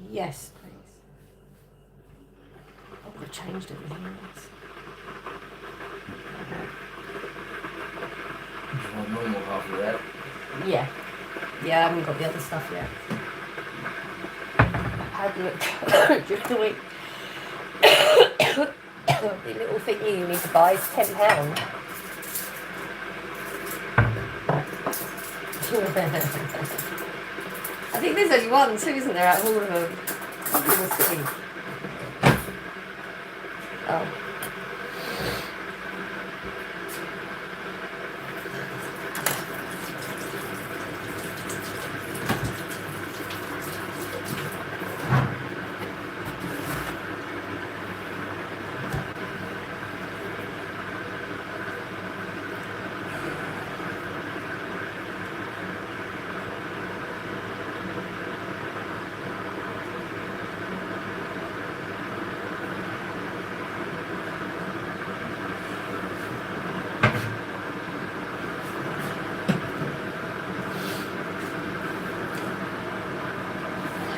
Yes, please. I would have changed everything else. Just want normal coffee, right? Yeah. Yeah, I haven't got the other stuff yet. I had a look just a week. The little thingy you need to buy is £10. I think there's only one too, isn't there, out of all of them? We'll see. Oh.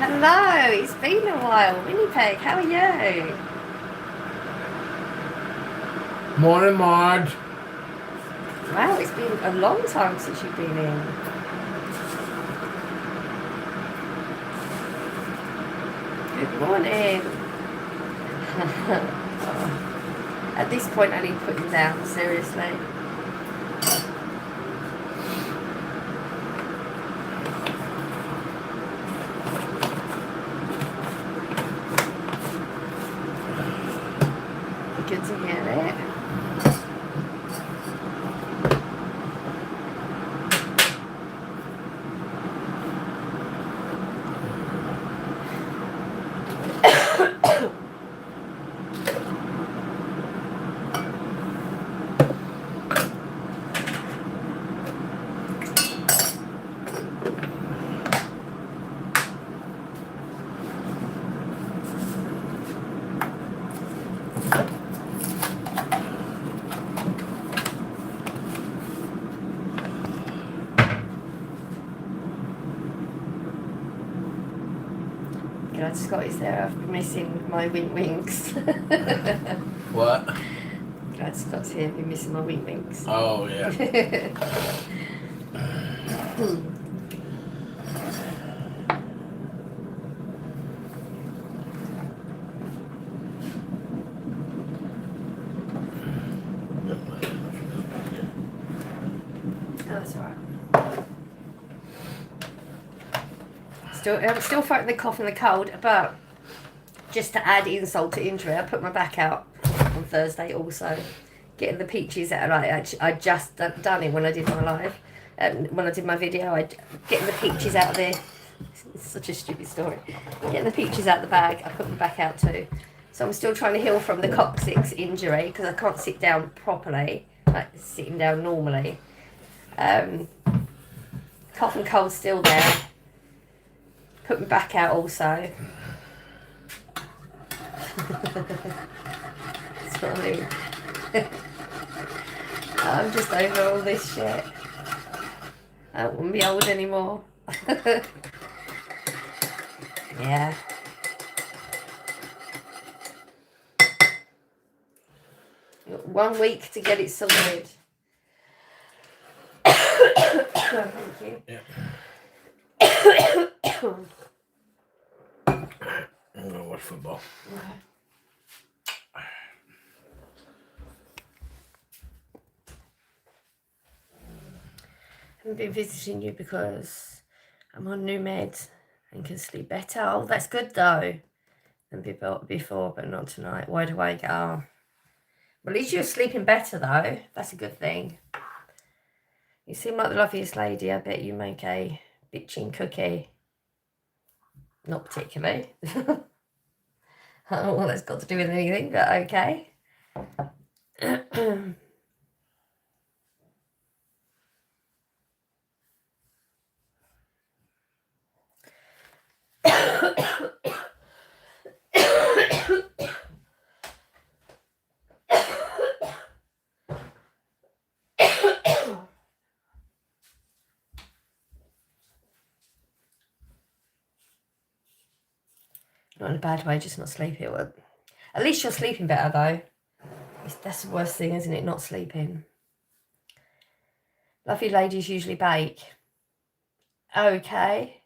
Hello, it's been a while. Winnipeg, how are you? Morning, Marge. Wow, it's been a long time since you've been in. Good morning. Oh. At this point, I need putting down, seriously. Good to hear it. God, Scott is there. I've been missing my wink winks. What? Glad Scott's here. I've been missing my wink winks. Oh, yeah. Oh, that's alright. I'm still fighting the cough and the cold, but just to add insult to injury, I put my back out on Thursday also. Getting the peaches out. I just done it when I did my live. When I did my video, getting the peaches out of there. It's such a stupid story. Getting the peaches out of the bag, I put my back out too. So I'm still trying to heal from the coccyx injury because I can't sit down properly, like sitting down normally. Cough and cold still there. Put my back out also. That's what I mean. I'm just over all this shit. I don't want to be old anymore. Yeah. Got 1 week to get it sorted. Thank you. Yeah. I'm gonna watch football. Okay. I haven't been visiting you because I'm on new meds and can sleep better. Oh, that's good though. Than before, but not tonight. Wide awake. Oh. Well, at least you're sleeping better though. That's a good thing. You seem like the loveliest lady. I bet you make a bitching cookie. Not particularly. I don't know what that's got to do with anything, but okay. Not in a bad way, just not sleepy. Well, at least you're sleeping better, though. That's the worst thing, isn't it? Not sleeping. Lovely ladies usually bake. Okay.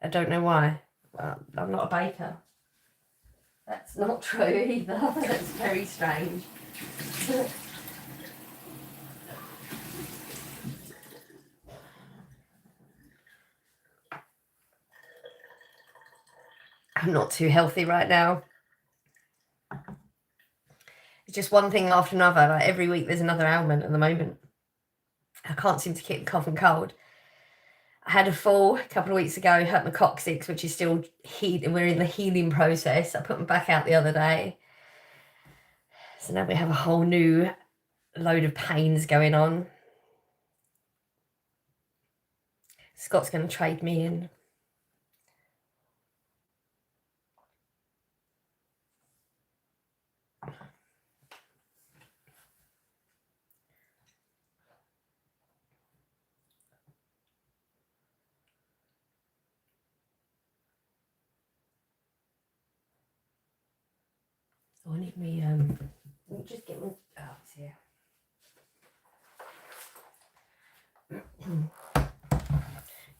I don't know why. Well, I'm not a baker. That's not true either. That's very strange. I'm not too healthy right now. It's just one thing after another. Like every week there's another ailment at the moment. I can't seem to keep the cough and cold. I had a fall a couple of weeks ago, hurt my coccyx, which is still healing. We're in the healing process. I put my back out the other day. So now we have a whole new load of pains going on. Scott's going to trade me in. So I need me, let me just get my, oh, it's here.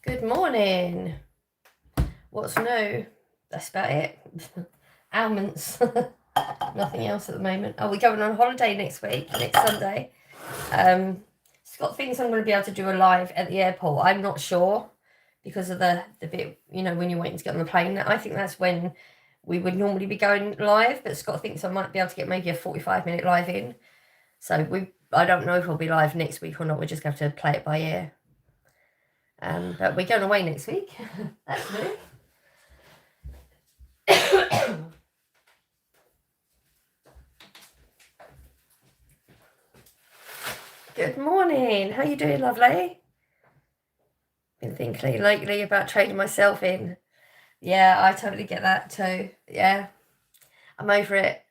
Good morning. What's new? That's about it. Ailments. Nothing else at the moment. Oh, we're going on holiday next week, next Sunday. Scott thinks I'm going to be able to do a live at the airport. I'm not sure because of the bit, you know, when you're waiting to get on the plane. I think that's when we would normally be going live, but Scott thinks I might be able to get maybe a 45-minute live in. So I don't know if we'll be live next week or not. We're just going to have to play it by ear. But we're going away next week. That's new. Good morning. How you doing, lovely? Been thinking lately about trading myself in. Yeah, I totally get that too. Yeah, I'm over it.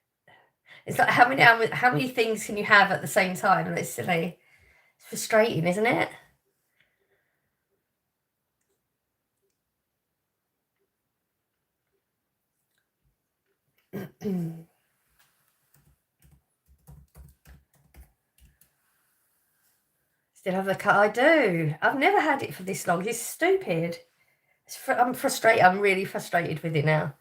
It's like how many things can you have at the same time? And it's silly. It's frustrating, isn't it? Still have the cut. I do. I've never had it for this long. It's stupid. I'm frustrated. I'm really frustrated with it now.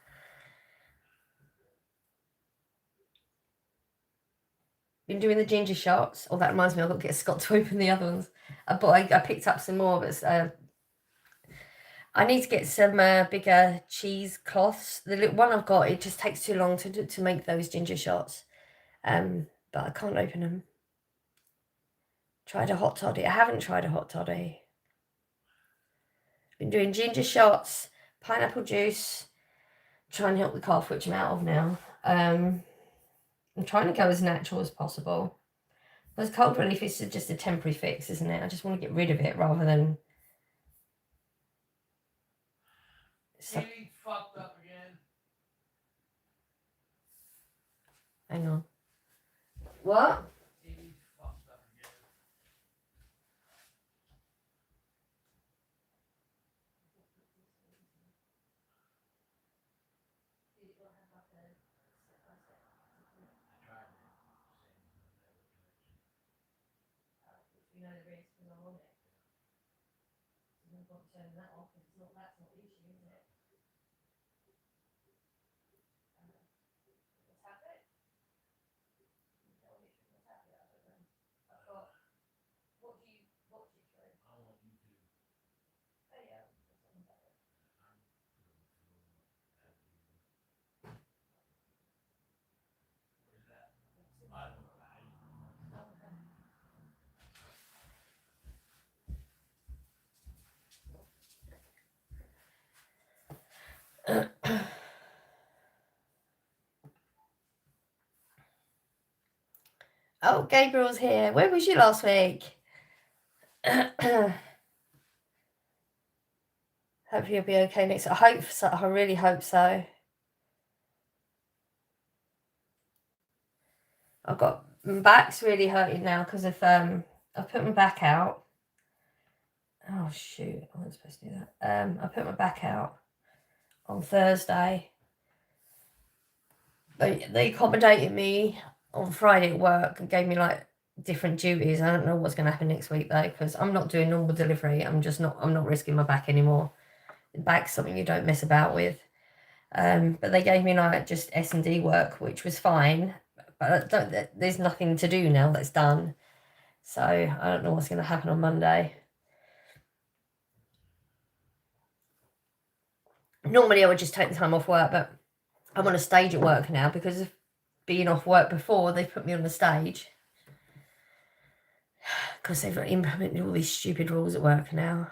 Been doing the ginger shots. Oh, that reminds me. I've got to get Scott to open the other ones. I picked up some more, but I need to get some bigger cheesecloths. The little one I've got, it just takes too long to make those ginger shots. But I can't open them. Tried a hot toddy. I haven't tried a hot toddy. Been doing ginger shots, pineapple juice. Try and help the cough, which I'm out of now. I'm trying to go as natural as possible. Because cold relief is just a temporary fix, isn't it? I just want to get rid of it rather than. TV's fucked up again. Hang on. What? TV's fucked up again. You know the risk because I'm on it. So I've got to turn that off. It's not, that's not the issue, is it? What's happened? You tell me what's happened. I don't know. I've got. What do you watch it through? I want YouTube. Oh yeah. That's on the back. Where's that? I don't know. Oh, Gabriel's here. Where was you last week? Hope you'll be okay next. I hope so. I really hope so. I've got my back's really hurting now because of I put my back out. Oh shoot! I wasn't supposed to do that. I put my back out on Thursday, they accommodated me on Friday at work and gave me like different duties. I don't know what's going to happen next week though, because I'm not doing normal delivery. I'm not risking my back anymore. The back's something you don't mess about with. But they gave me like just S&D work, which was fine. But there's nothing to do now that's done. So I don't know what's going to happen on Monday. Normally I would just take the time off work, but I'm on a stage at work now because of being off work before. They've put me on the stage because they've implemented all these stupid rules at work now.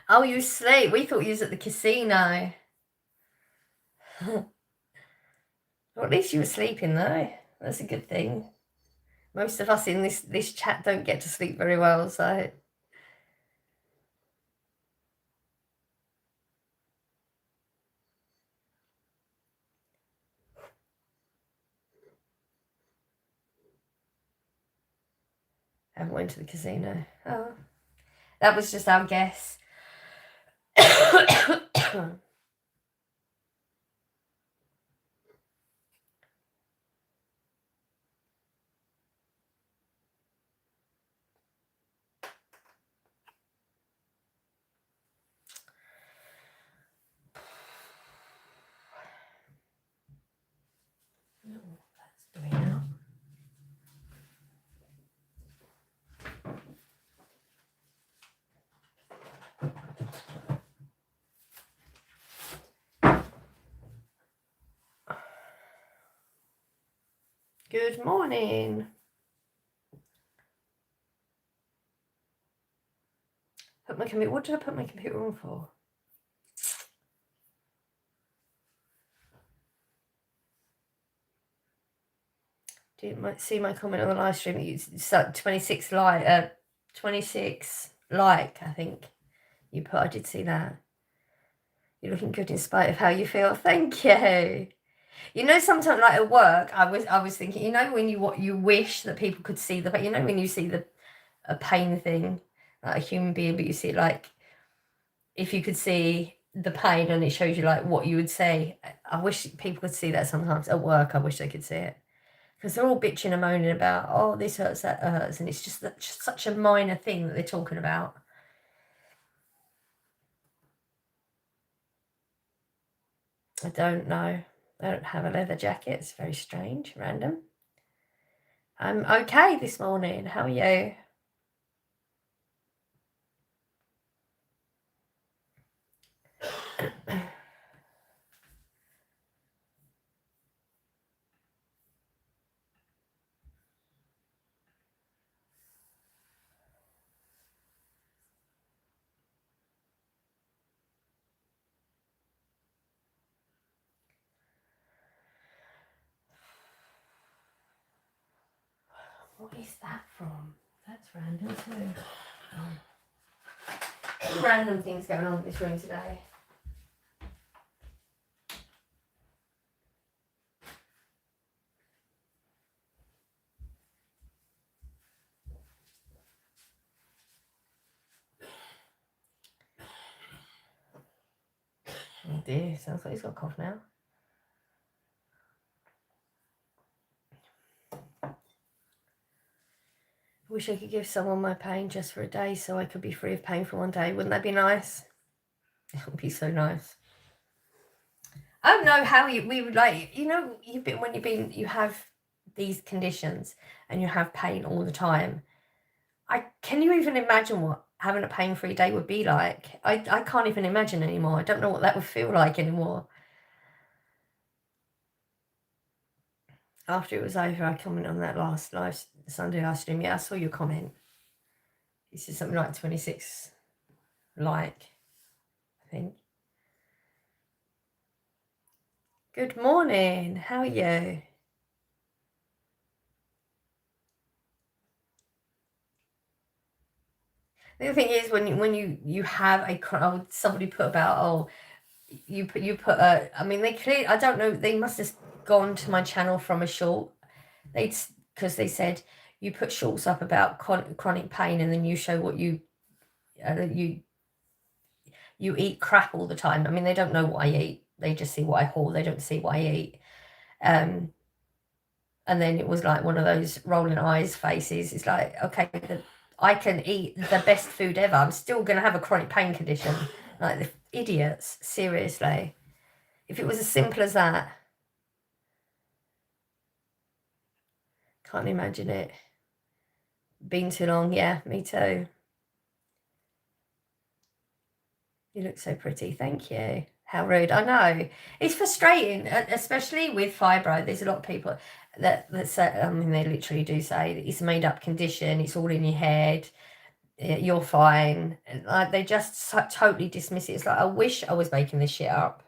Oh, you sleep. We thought you was at the casino. Well, at least you were sleeping though. That's a good thing. Most of us in this chat don't get to sleep very well, so. I haven't went to the casino. Oh, that was just our guess. That's doing now. Good morning. Put my computer. What did I put my computer on for? You might see my comment on the live stream. It's 26 like, 26 like. I think you put. I did see that. You're looking good in spite of how you feel. Thank you. You know, sometimes like at work, I was thinking. You know, when you wish that people could see the. You know, when you see a pain thing, like a human being, but you see it like if you could see the pain and it shows you like what you would say. I wish people could see that sometimes at work. I wish they could see it. Because they're all bitching and moaning about, oh, this hurts, that hurts, and it's just such a minor thing that they're talking about. I don't know. I don't have a leather jacket. It's very strange, random. I'm okay this morning. How are you? What is that from? That's random too. Oh. Random things going on in this room today. Oh dear, sounds like he's got a cough now. Wish I could give someone my pain just for a day so I could be free of pain for one day. Wouldn't that be nice? It would be so nice. I don't know how we would like, you know, you have these conditions and you have pain all the time. Can you even imagine what having a pain-free day would be like? I can't even imagine anymore. I don't know what that would feel like anymore. After it was over, I commented on that last live Sunday live stream. Yeah, I saw your comment. This is something like 26 like, I think. Good morning. How are you? The other thing is when you have somebody put about you put I mean they clearly, I don't know, they must have gone to my channel from a short. Because they said you put shorts up about chronic pain and then you show what you you eat crap all the time. I mean, they don't know what I eat. They just see what I haul. They don't see what I eat. And then it was like one of those rolling eyes faces. It's like, okay, I can eat the best food ever. I'm still going to have a chronic pain condition. Like the idiots, seriously. If it was as simple as that. Can't imagine it. Been too long, yeah, me too. You look so pretty, thank you. How rude. I know. It's frustrating, especially with fibro. There's a lot of people that say, I mean, they literally do say that it's a made up condition, it's all in your head, you're fine. Like, they just totally dismiss it. It's like, I wish I was making this shit up.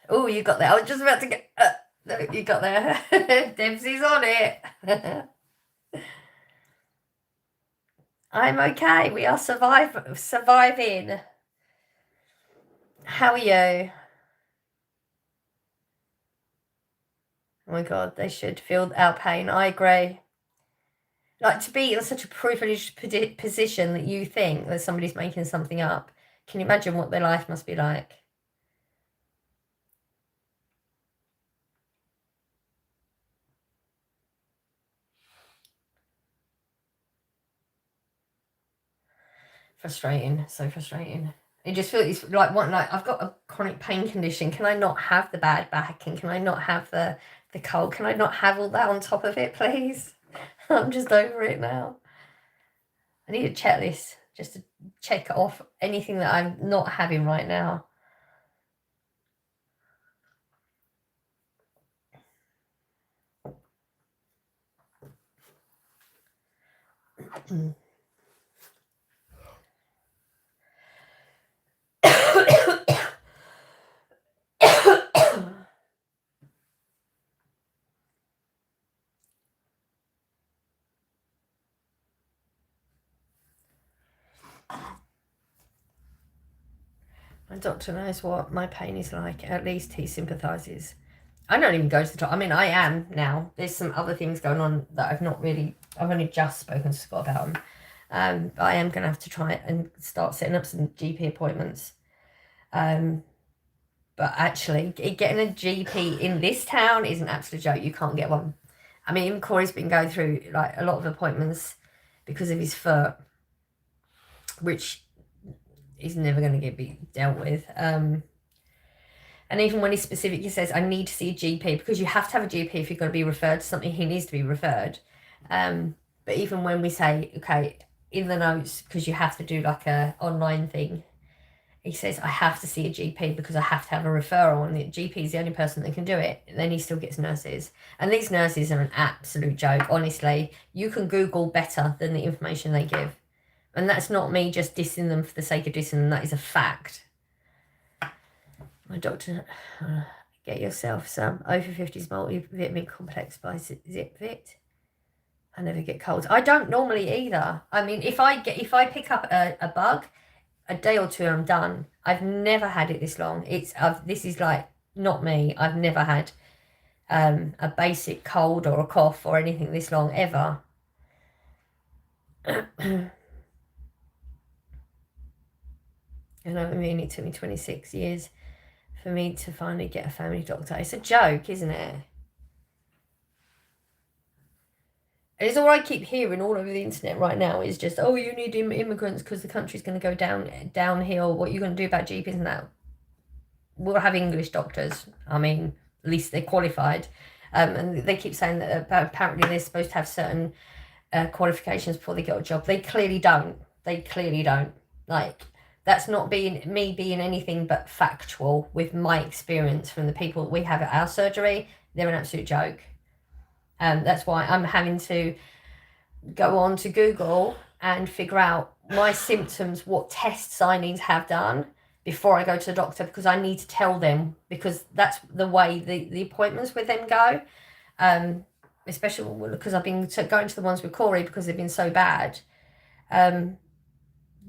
Oh, you got there. I was just about to get. You got there. Debsy's on it. I'm okay. We are surviving. How are you? Oh my God, they should feel our pain. I agree. Like, to be in such a privileged position that you think that somebody's making something up. Can you imagine what their life must be like? Frustrating, so frustrating. It just feels it's like I've got a chronic pain condition. Can I not have the bad back, and can I not have the cold? Can I not have all that on top of it, please? I'm just over it now. I need a checklist just to check off anything that I'm not having right now. My doctor knows what my pain is like. At least he sympathises. I don't even go to the doctor. I mean, I am now. There's some other things going on that I've only just spoken to Scott about them. But I am going to have to try and start setting up some GP appointments. But actually, getting a GP in this town is an absolute joke. You can't get one. I mean, even Corey's been going through like a lot of appointments because of his foot, which is never going to be dealt with. And even when he specifically says, I need to see a GP, because you have to have a GP if you're going to be referred to something, he needs to be referred. But even when we say, okay, in the notes, because you have to do like a online thing, he says, I have to see a GP because I have to have a referral, and the GP is the only person that can do it. And then he still gets nurses. And these nurses are an absolute joke, honestly. You can Google better than the information they give. And that's not me just dissing them for the sake of dissing them. That is a fact. My doctor, get yourself some over 50s multivitamin complex by ZipFit. I never get colds. I don't normally either. I mean, if I pick up a bug, a day or two I'm done. I've never had it this long. This is like not me. I've never had a basic cold or a cough or anything this long ever. I know, I mean, it took me 26 years for me to finally get a family doctor. It's a joke, isn't it? And it's all I keep hearing all over the internet right now is just, oh, you need immigrants because the country's going to go downhill. What are you going to do about GPs and that? We'll have English doctors. I mean, at least they're qualified. And they keep saying that apparently they're supposed to have certain qualifications before they get a job. They clearly don't. Like, that's not me being anything but factual with my experience from the people that we have at our surgery. They're an absolute joke. That's why I'm having to go on to Google and figure out my symptoms, what tests I need to have done before I go to the doctor, because I need to tell them, because that's the way the appointments with them go. Especially because I've been going to the ones with Corey because they've been so bad.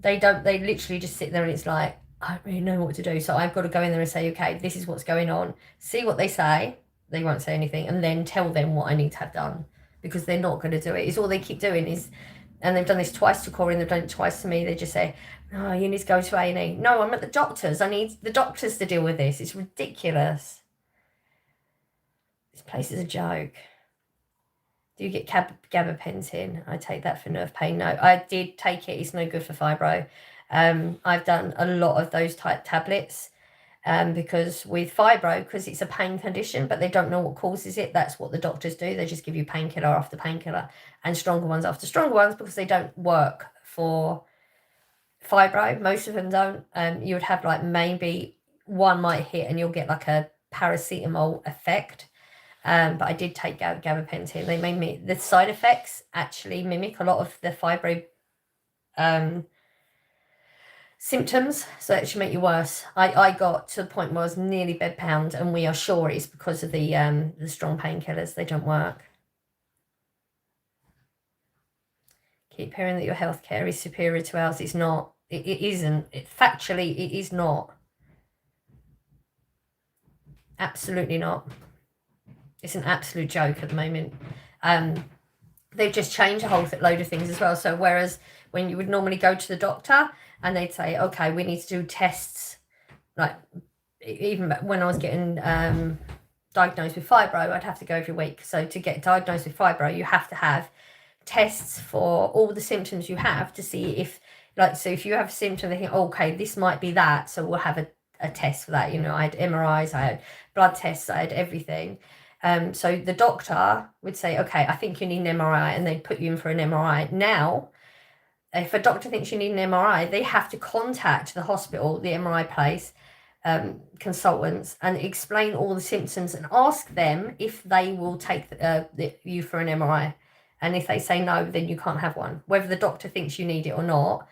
They literally just sit there and it's like, I don't really know what to do. So I've got to go in there and say, okay, this is what's going on. See what they say. They won't say anything, and then tell them what I need to have done, because they're not going to do it. It's all they keep doing is and they've done this twice to Corey and they've done it twice to me. They just say, "Oh, you need to go to A&E." No, I'm at the doctor's. I need the doctors to deal with this. It's ridiculous. This place is a joke. Do you get gabapentin? I take that for nerve pain. No, I did take it. It's no good for fibro. I've done a lot of those type tablets because with fibro, because it's a pain condition, but they don't know what causes it. That's what the doctors do. They just give you painkiller after painkiller and stronger ones after stronger ones because they don't work for fibro. Most of them don't. You would have like maybe one might hit and you'll get like a paracetamol effect. But I did take gabapentin. They made me, the side effects actually mimic a lot of the fibro symptoms, so that should make you worse. I got to the point where I was nearly bedbound, and we are sure it's because of the strong painkillers. They don't work. Keep hearing that your healthcare is superior to ours. It's not. It isn't. Factually, it is not. Absolutely not. It's an absolute joke at the moment. They've just changed a whole load of things as well. So whereas when you would normally go to the doctor and they'd say, okay, we need to do tests, like even when I was getting diagnosed with fibro, I'd have to go every week. So to get diagnosed with fibro, you have to have tests for all the symptoms you have to see if, like, so if you have a symptom, they think, oh, okay, this might be that. So we'll have a test for that. You know, I had MRIs, I had blood tests, I had everything. So the doctor would say, okay, I think you need an MRI, and they'd put you in for an MRI. Now, if a doctor thinks you need an MRI, they have to contact the hospital, the MRI place, consultants, and explain all the symptoms and ask them if they will take you for an MRI. And if they say no, then you can't have one. Whether the doctor thinks you need it or not,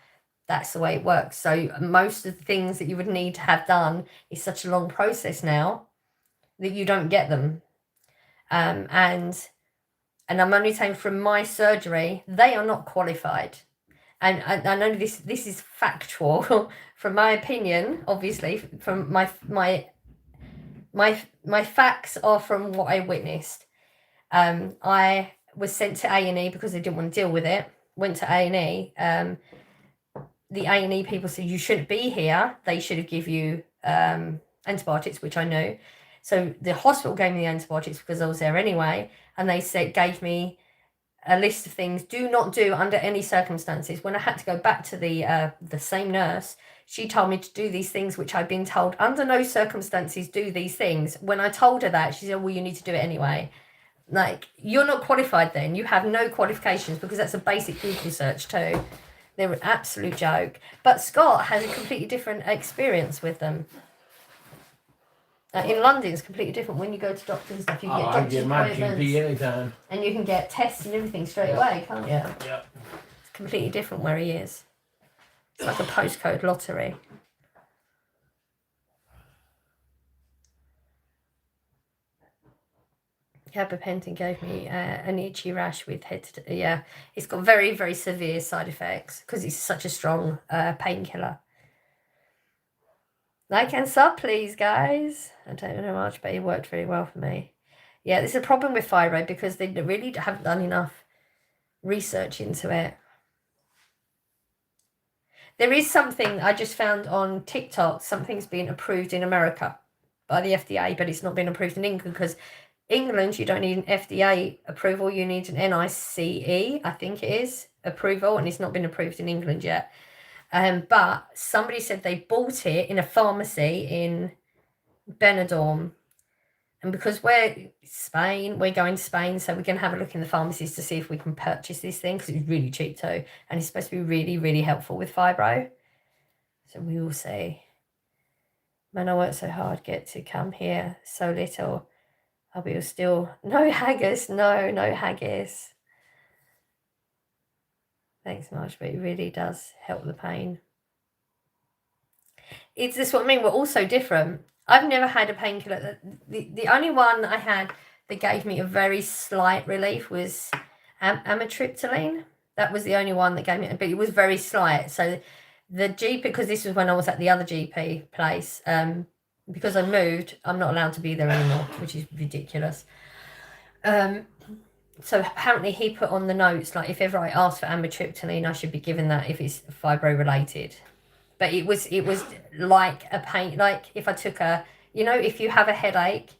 that's the way it works. So most of the things that you would need to have done is such a long process now that you don't get them. And I'm only saying from my surgery, they are not qualified. And I know this is factual from my opinion, obviously, from my facts are from what I witnessed. I was sent to A&E because they didn't want to deal with it. Went to A&E. The A&E people said, you shouldn't be here. They should have give you antibiotics, which I knew. So the hospital gave me the antibiotics because I was there anyway. And they gave me a list of things do not do under any circumstances. When I had to go back to the same nurse, she told me to do these things, which I'd been told under no circumstances do these things. When I told her that, she said, well, you need to do it anyway. Like, you're not qualified then. You have no qualifications, because that's a basic Google search too. They're an absolute joke. But Scott has a completely different experience with them. In London, it's completely different. When you go to doctors and stuff, you get doctor's appointments, anytime. and you can get tests and everything straight away, can't you? Yep. It's completely different where he is. It's like a postcode lottery. Gabapentin gave me an itchy rash with head to, yeah. It's got very, very severe side effects because it's such a strong painkiller. Like and sub, please, guys. I don't know much, but it worked very well for me. Yeah, there's a problem with fibro because they really haven't done enough research into it. There is something I just found on TikTok. Something's been approved in America by the FDA, but it's not been approved in England because England, you don't need an FDA approval. You need an NICE, I think it is, approval, and it's not been approved in England yet. But somebody said they bought it in a pharmacy in Benidorm. And because we're Spain, we're going to Spain, so we're going to have a look in the pharmacies to see if we can purchase this thing, because it's really cheap too. And it's supposed to be really, really helpful with fibro. So we will see. Man, I worked so hard, get to come here so little. I'll be still, no haggis, no haggis. Thanks much, but it really does help the pain. It's this what I mean, we're all so different. I've never had a painkiller. The only one I had that gave me a very slight relief was amitriptyline. That was the only one that gave me, but it was very slight. So the GP, because this was when I was at the other GP place, because I moved, I'm not allowed to be there anymore, which is ridiculous. So apparently he put on the notes, like, if ever I ask for amitriptyline, I should be given that if it's fibro related. But it was like a pain, like if I took if you have a headache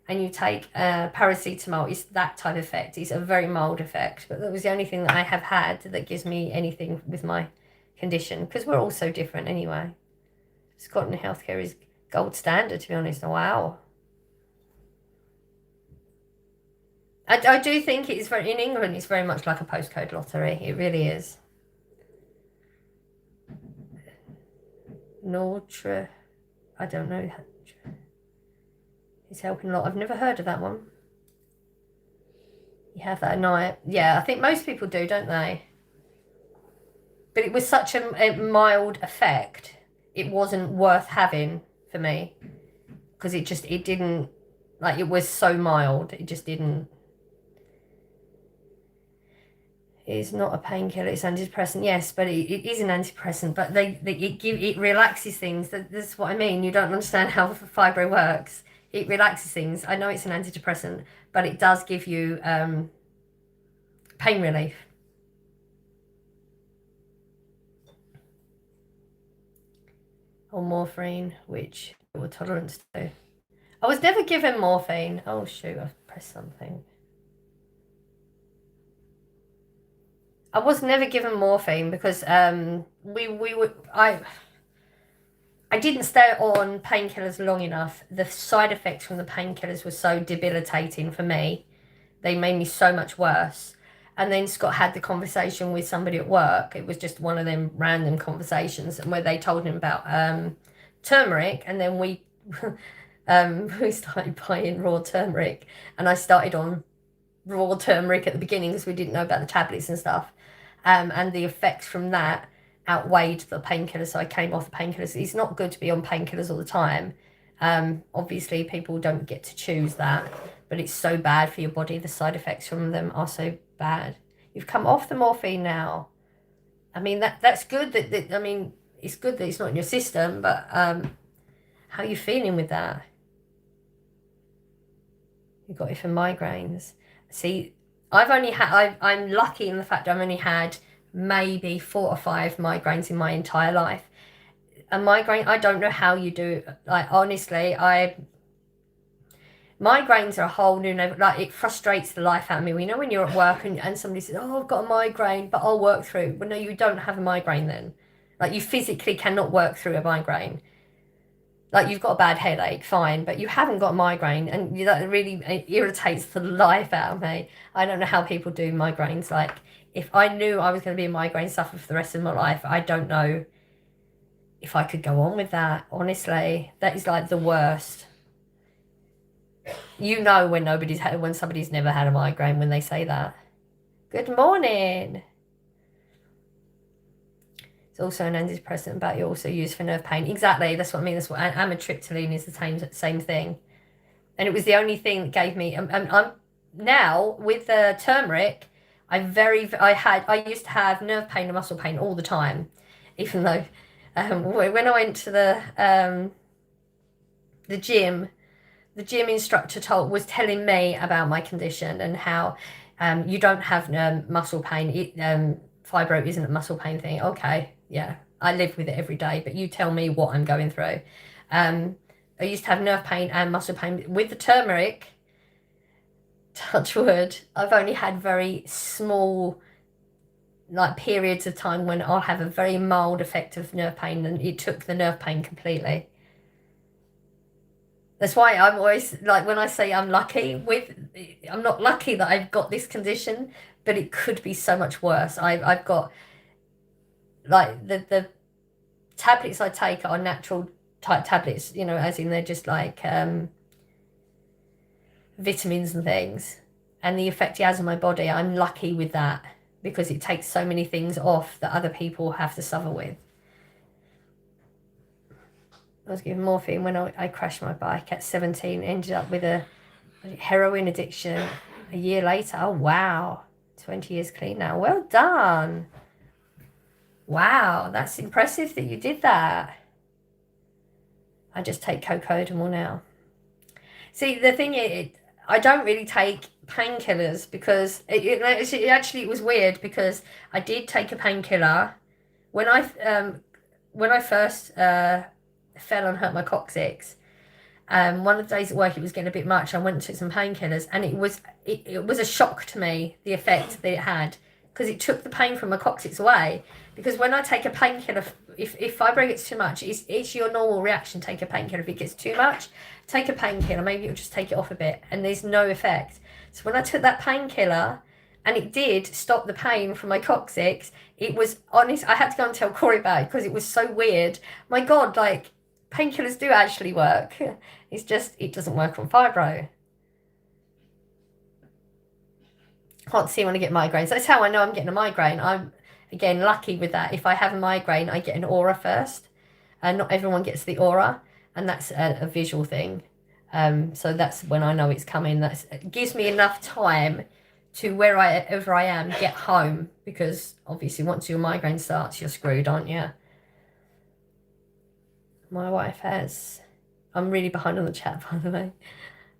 and you take paracetamol, it's that type of effect. It's a very mild effect, but that was the only thing that I have had that gives me anything with my condition, because we're all so different anyway. Scotland healthcare is gold standard, to be honest. Wow. I do think it's in England, it's very much like a postcode lottery. It really is. Nortra, I don't know. It's helping a lot. I've never heard of that one. You have that at night. Yeah, I think most people do, don't they? But it was such a mild effect. It wasn't worth having for me, because it didn't, like, it was so mild. It just didn't. It's not a painkiller, it's antidepressant. Yes, but it is an antidepressant. But it relaxes things. That's what I mean. You don't understand how fibro works. It relaxes things. I know it's an antidepressant, but it does give you pain relief. Or morphine, which or tolerance to. I was never given morphine. Oh shoot! I've pressed something. I was never given morphine because I didn't stay on painkillers long enough. The side effects from the painkillers were so debilitating for me. They made me so much worse. And then Scott had the conversation with somebody at work. It was just one of them random conversations, and where they told him about turmeric, and then we we started buying raw turmeric, and I started on raw turmeric at the beginning because we didn't know about the tablets and stuff. And the effects from that outweighed the painkillers, so I came off the painkillers. It's not good to be on painkillers all the time. Obviously, people don't get to choose that, but it's so bad for your body. The side effects from them are so bad. You've come off the morphine now. I mean, that's good. I mean, it's good that it's not in your system, but how are you feeling with that? You got it for migraines. See, I'm lucky in the fact I've only had maybe 4 or 5 migraines in my entire life. A migraine, I don't know how you do. Like, honestly, migraines are a whole new level. Like, it frustrates the life out of me. You know, when you're at work and somebody says, "Oh, I've got a migraine, but I'll work through." Well, no, you don't have a migraine then. Like, you physically cannot work through a migraine. Like, you've got a bad headache, fine, but you haven't got a migraine, and that really irritates the life out of me. I don't know how people do migraines. Like, if I knew I was going to be a migraine sufferer for the rest of my life, I don't know if I could go on with that. Honestly, that is like the worst. You know when somebody's never had a migraine when they say that. Good morning. It's also an antidepressant, but you also use for nerve pain. Exactly, that's what I mean. That's what amitriptyline is, the same thing. And it was the only thing that gave me. I'm now with the turmeric. I used to have nerve pain and muscle pain all the time, even though when I went to the gym, the gym instructor was telling me about my condition and how you don't have muscle pain. Fibro isn't a muscle pain thing. Okay, yeah, I live with it every day, but you tell me what I'm going through. I used to have nerve pain and muscle pain. With the turmeric, touch wood, I've only had very small, like, periods of time when I'll have a very mild effect of nerve pain, and it took the nerve pain completely. That's why I'm always, like, when I say I'm not lucky that I've got this condition, but it could be so much worse. I've got, like, the tablets I take are natural type tablets, as in they're just like vitamins and things. And the effect it has on my body, I'm lucky with that, because it takes so many things off that other people have to suffer with. I was given morphine when I crashed my bike at 17, ended up with a heroin addiction a year later. Oh, wow. 20 years clean now. Well done. Wow, that's impressive that you did that. I just take Cocodamol now. See, the thing is, I don't really take painkillers because it actually was weird because I did take a painkiller when I first fell and hurt my coccyx. One of the days at work it was getting a bit much. I went and took some painkillers, and it was a shock to me, the effect that it had, because it took the pain from my coccyx away. Because when I take a painkiller, if fibro gets too much, it's your normal reaction. Take a painkiller. If it gets too much, take a painkiller. Maybe it'll just take it off a bit, and there's no effect. So when I took that painkiller, and it did stop the pain from my coccyx, it was honest. I had to go and tell Corey about it because it was so weird. My God, like, painkillers do actually work. It's just, it doesn't work on fibro. Can't see when I get migraines. That's how I know I'm getting a migraine. I'm, again, lucky with that. If I have a migraine, I get an aura first. And not everyone gets the aura. And that's a visual thing. So that's when I know it's coming. It gives me enough time to wherever I am, get home. Because obviously once your migraine starts, you're screwed, aren't you? My wife has, I'm really behind on the chat, by the way,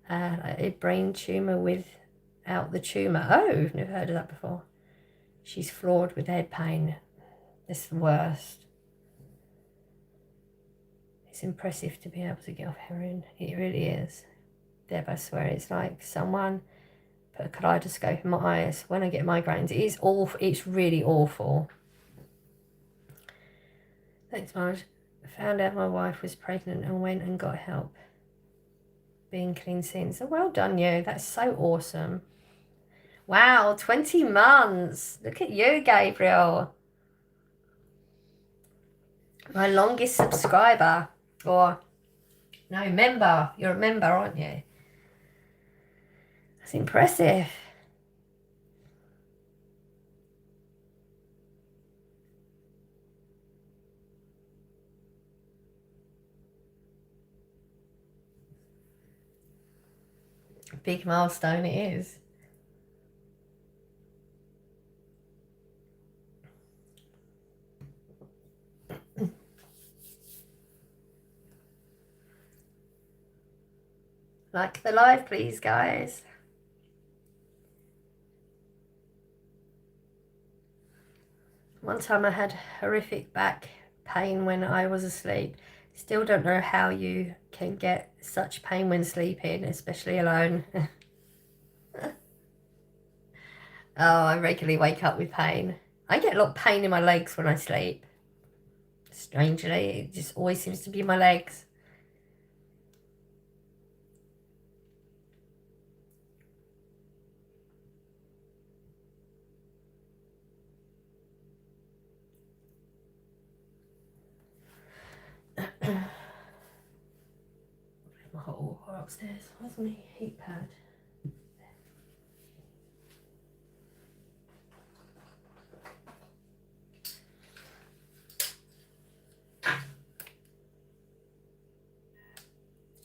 a brain tumour without the tumour. Oh, never heard of that before. She's floored with head pain. It's the worst. It's impressive to be able to get off heroin. It really is. Deb, I swear, it's like someone put a kaleidoscope in my eyes when I get migraines. It is awful. It's really awful. Thanks, Marge. Found out my wife was pregnant and went and got help being clean since. So well done, you. That's so awesome. Wow, 20 months. Look at you, Gabriel. My longest subscriber. Or, no, member. You're a member, aren't you? That's impressive. Big milestone it is. Like the live, please, guys. One time I had horrific back pain when I was asleep. Still don't know how you can get such pain when sleeping, especially alone. Oh, I regularly wake up with pain. I get a lot of pain in my legs when I sleep. Strangely, it just always seems to be my legs. My hot water upstairs. Where's my heat pad?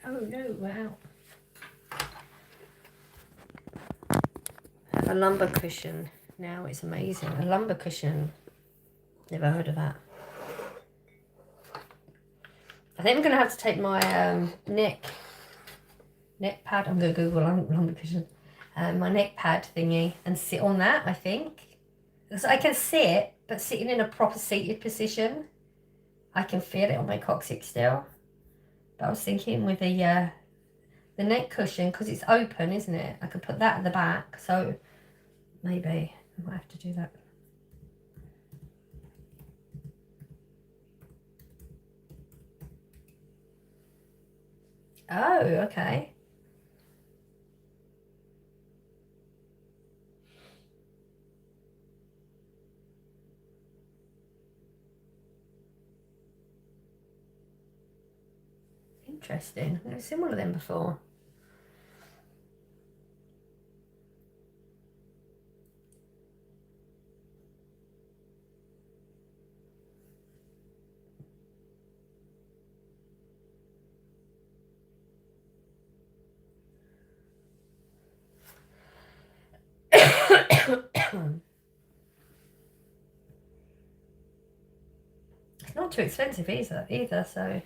Oh no, wow. I have a lumbar cushion now. It's amazing. A lumbar cushion. Never heard of that. I think I'm going to have to take my neck pad. I'm going to Google lumbar cushion. My neck pad thingy and sit on that, I think. Because I can sit, but sitting in a proper seated position, I can feel it on my coccyx still. But I was thinking with the neck cushion, because it's open, isn't it? I could put that at the back, so maybe I might have to do that. Oh, okay. Interesting. I've never seen one of them before. It's not too expensive either, so.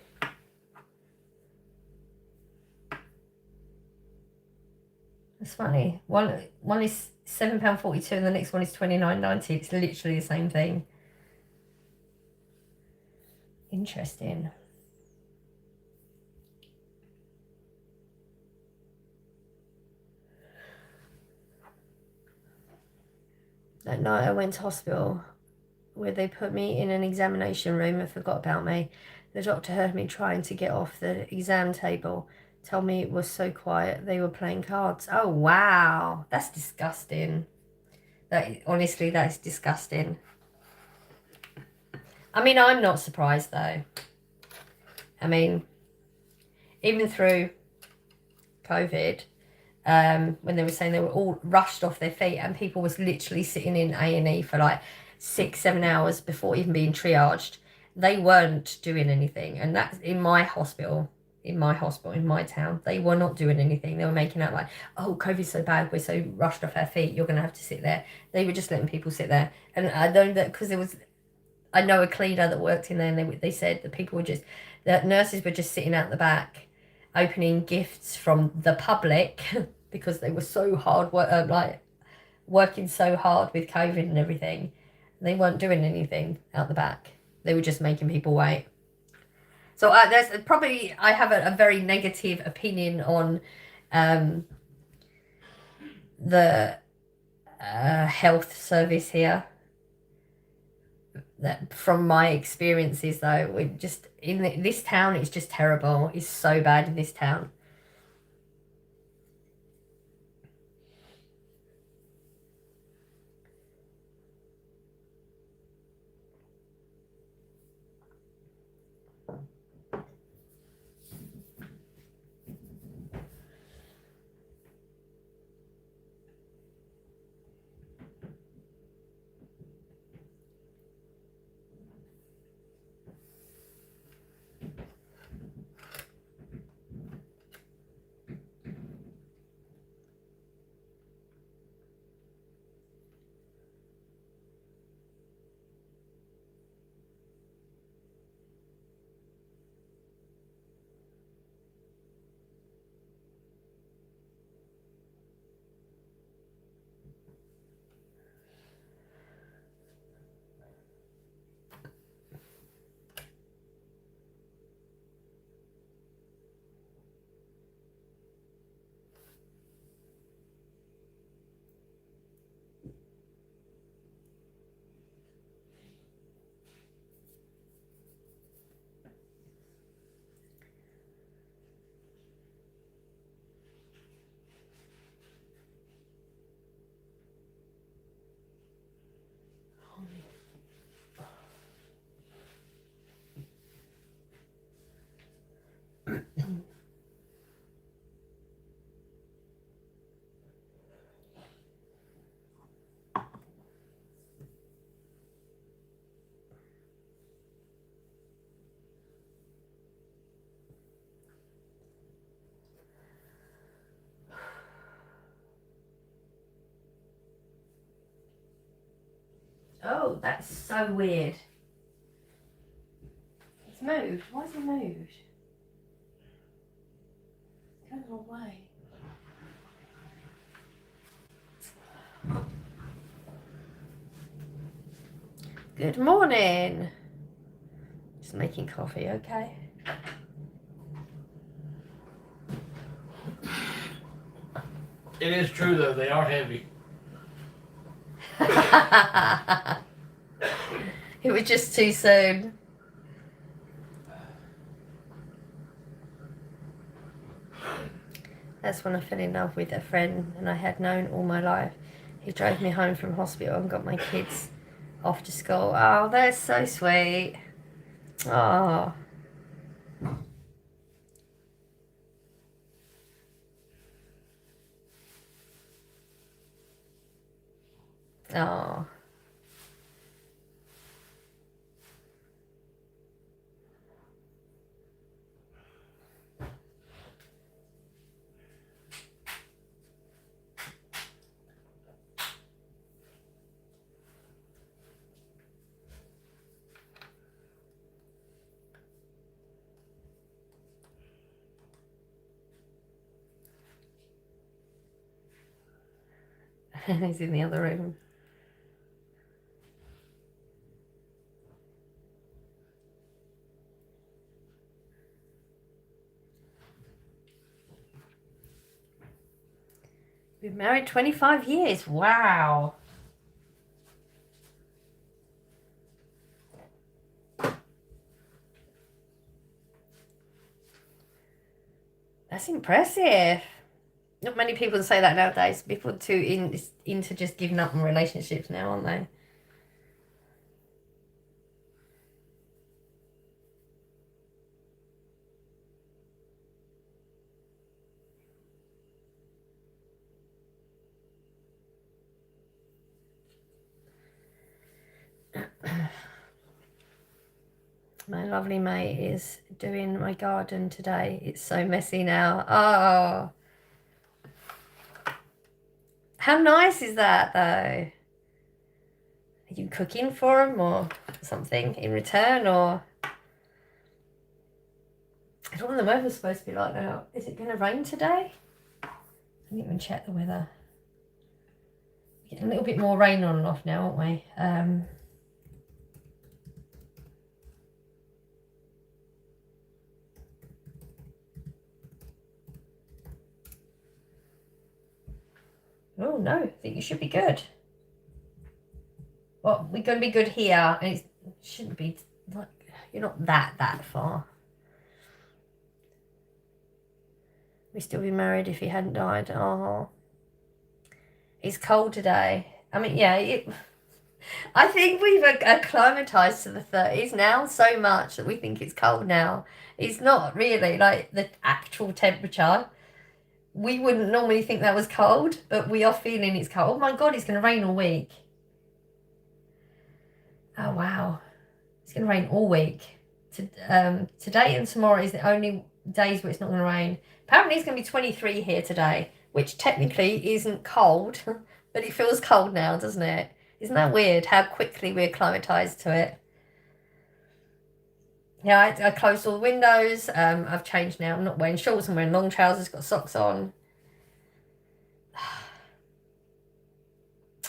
It's funny. One is £7.42 and the next one is £29.90. It's literally the same thing. Interesting. That night I went to hospital where they put me in an examination room and forgot about me. The doctor heard me trying to get off the exam table. Told me it was so quiet they were playing cards. Oh wow, that's disgusting. Honestly, that is disgusting. I mean, I'm not surprised though. I mean, even through COVID, when they were saying they were all rushed off their feet and people was literally sitting in A&E for like 6-7 hours before even being triaged, they weren't doing anything. And that's in my hospital, in my town, they were not doing anything. They were making out like, oh, COVID's so bad, we're so rushed off our feet, you're going to have to sit there. They were just letting people sit there. And I know that because I know a cleaner that worked in there, and they said that the nurses were just sitting out the back opening gifts from the public because they were so hard working so hard with COVID and everything. They weren't doing anything out the back. They were just making people wait. So there's probably, I have a very negative opinion on the health service here. That from my experiences though, we just in this town, it's just terrible. It's so bad in this town. Oh, that's so weird. It's moved. Why is it moved? Go away. Good morning. Just making coffee, okay? It is true though, they are heavy. It was just too soon. That's when I fell in love with a friend and I had known all my life. He drove me home from hospital and got my kids off to school. Oh, that's so sweet. Oh. Oh. He's in the other room. We've married 25 years. Wow. That's impressive. Not many people say that nowadays. People are too into just giving up on relationships now, aren't they? My lovely mate is doing my garden today. It's so messy now. Oh. How nice is that, though? Are you cooking for him or something in return, or... I don't know what the weather's supposed to be like now. Is it going to rain today? I didn't even check the weather. We're getting a little bit more rain on and off now, aren't we? Oh, no. I think you should be good. Well, we're going to be good here, and it shouldn't be... like, you're not that far. We'd still be married if he hadn't died. Oh. It's cold today. I mean, yeah, I think we've acclimatized to the 30s now so much that we think it's cold now. It's not really like the actual temperature. We wouldn't normally think that was cold, but we are feeling it's cold. Oh my God, it's going to rain all week. Oh, wow. It's going to rain all week. Today and tomorrow is the only days where it's not going to rain. Apparently it's going to be 23 here today, which technically isn't cold, but it feels cold now, doesn't it? Isn't that weird how quickly we acclimatise to it? Yeah, I closed all the windows. I've changed now. I'm not wearing shorts. I'm wearing long trousers, got socks on.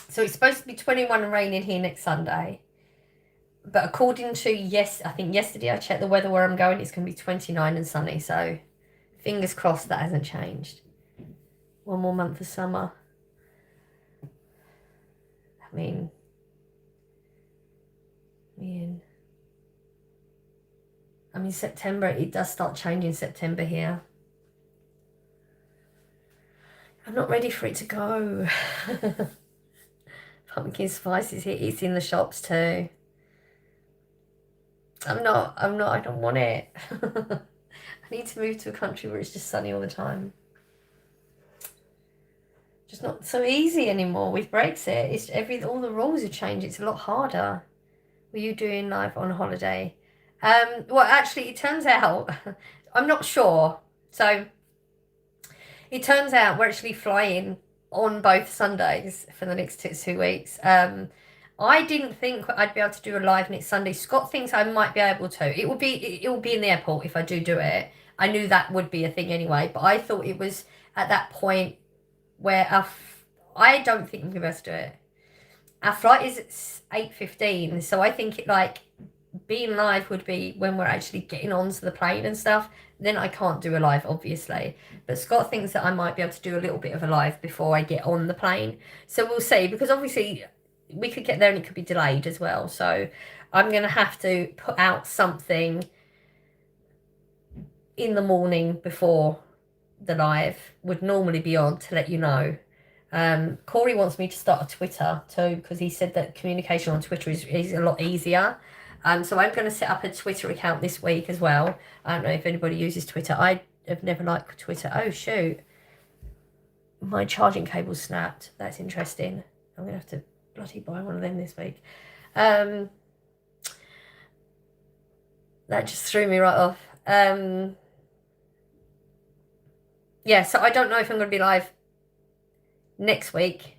So it's supposed to be 21 and raining here next Sunday. But according to, I think yesterday I checked the weather where I'm going, it's going to be 29 and sunny. So fingers crossed that hasn't changed. One more month of summer. I mean, September, it does start changing September here. I'm not ready for it to go. Pumpkin spice is here. It's in the shops too. I don't want it. I need to move to a country where it's just sunny all the time. Just not so easy anymore with Brexit. It's all the rules have changed. It's a lot harder. Were you doing live on holiday? Well, actually, it turns out, I'm not sure. So it turns out we're actually flying on both Sundays for the next 2 weeks. I didn't think I'd be able to do a live next Sunday. Scott thinks I might be able to. It will be in the airport if I do it. I knew that would be a thing anyway, but I thought it was at that point where I don't think I'm going to be able to do it. Our flight is at 8:15, so I think being live would be when we're actually getting onto the plane and stuff. Then I can't do a live, obviously. But Scott thinks that I might be able to do a little bit of a live before I get on the plane. So we'll see, because obviously we could get there and it could be delayed as well. So I'm going to have to put out something in the morning before the live would normally be on to let you know. Corey wants me to start a Twitter too, because he said that communication on Twitter is a lot easier. So I'm going to set up a Twitter account this week as well. I don't know if anybody uses Twitter. I have never liked Twitter. Oh, shoot. My charging cable snapped. That's interesting. I'm going to have to bloody buy one of them this week. That just threw me right off. Yeah, so I don't know if I'm going to be live next week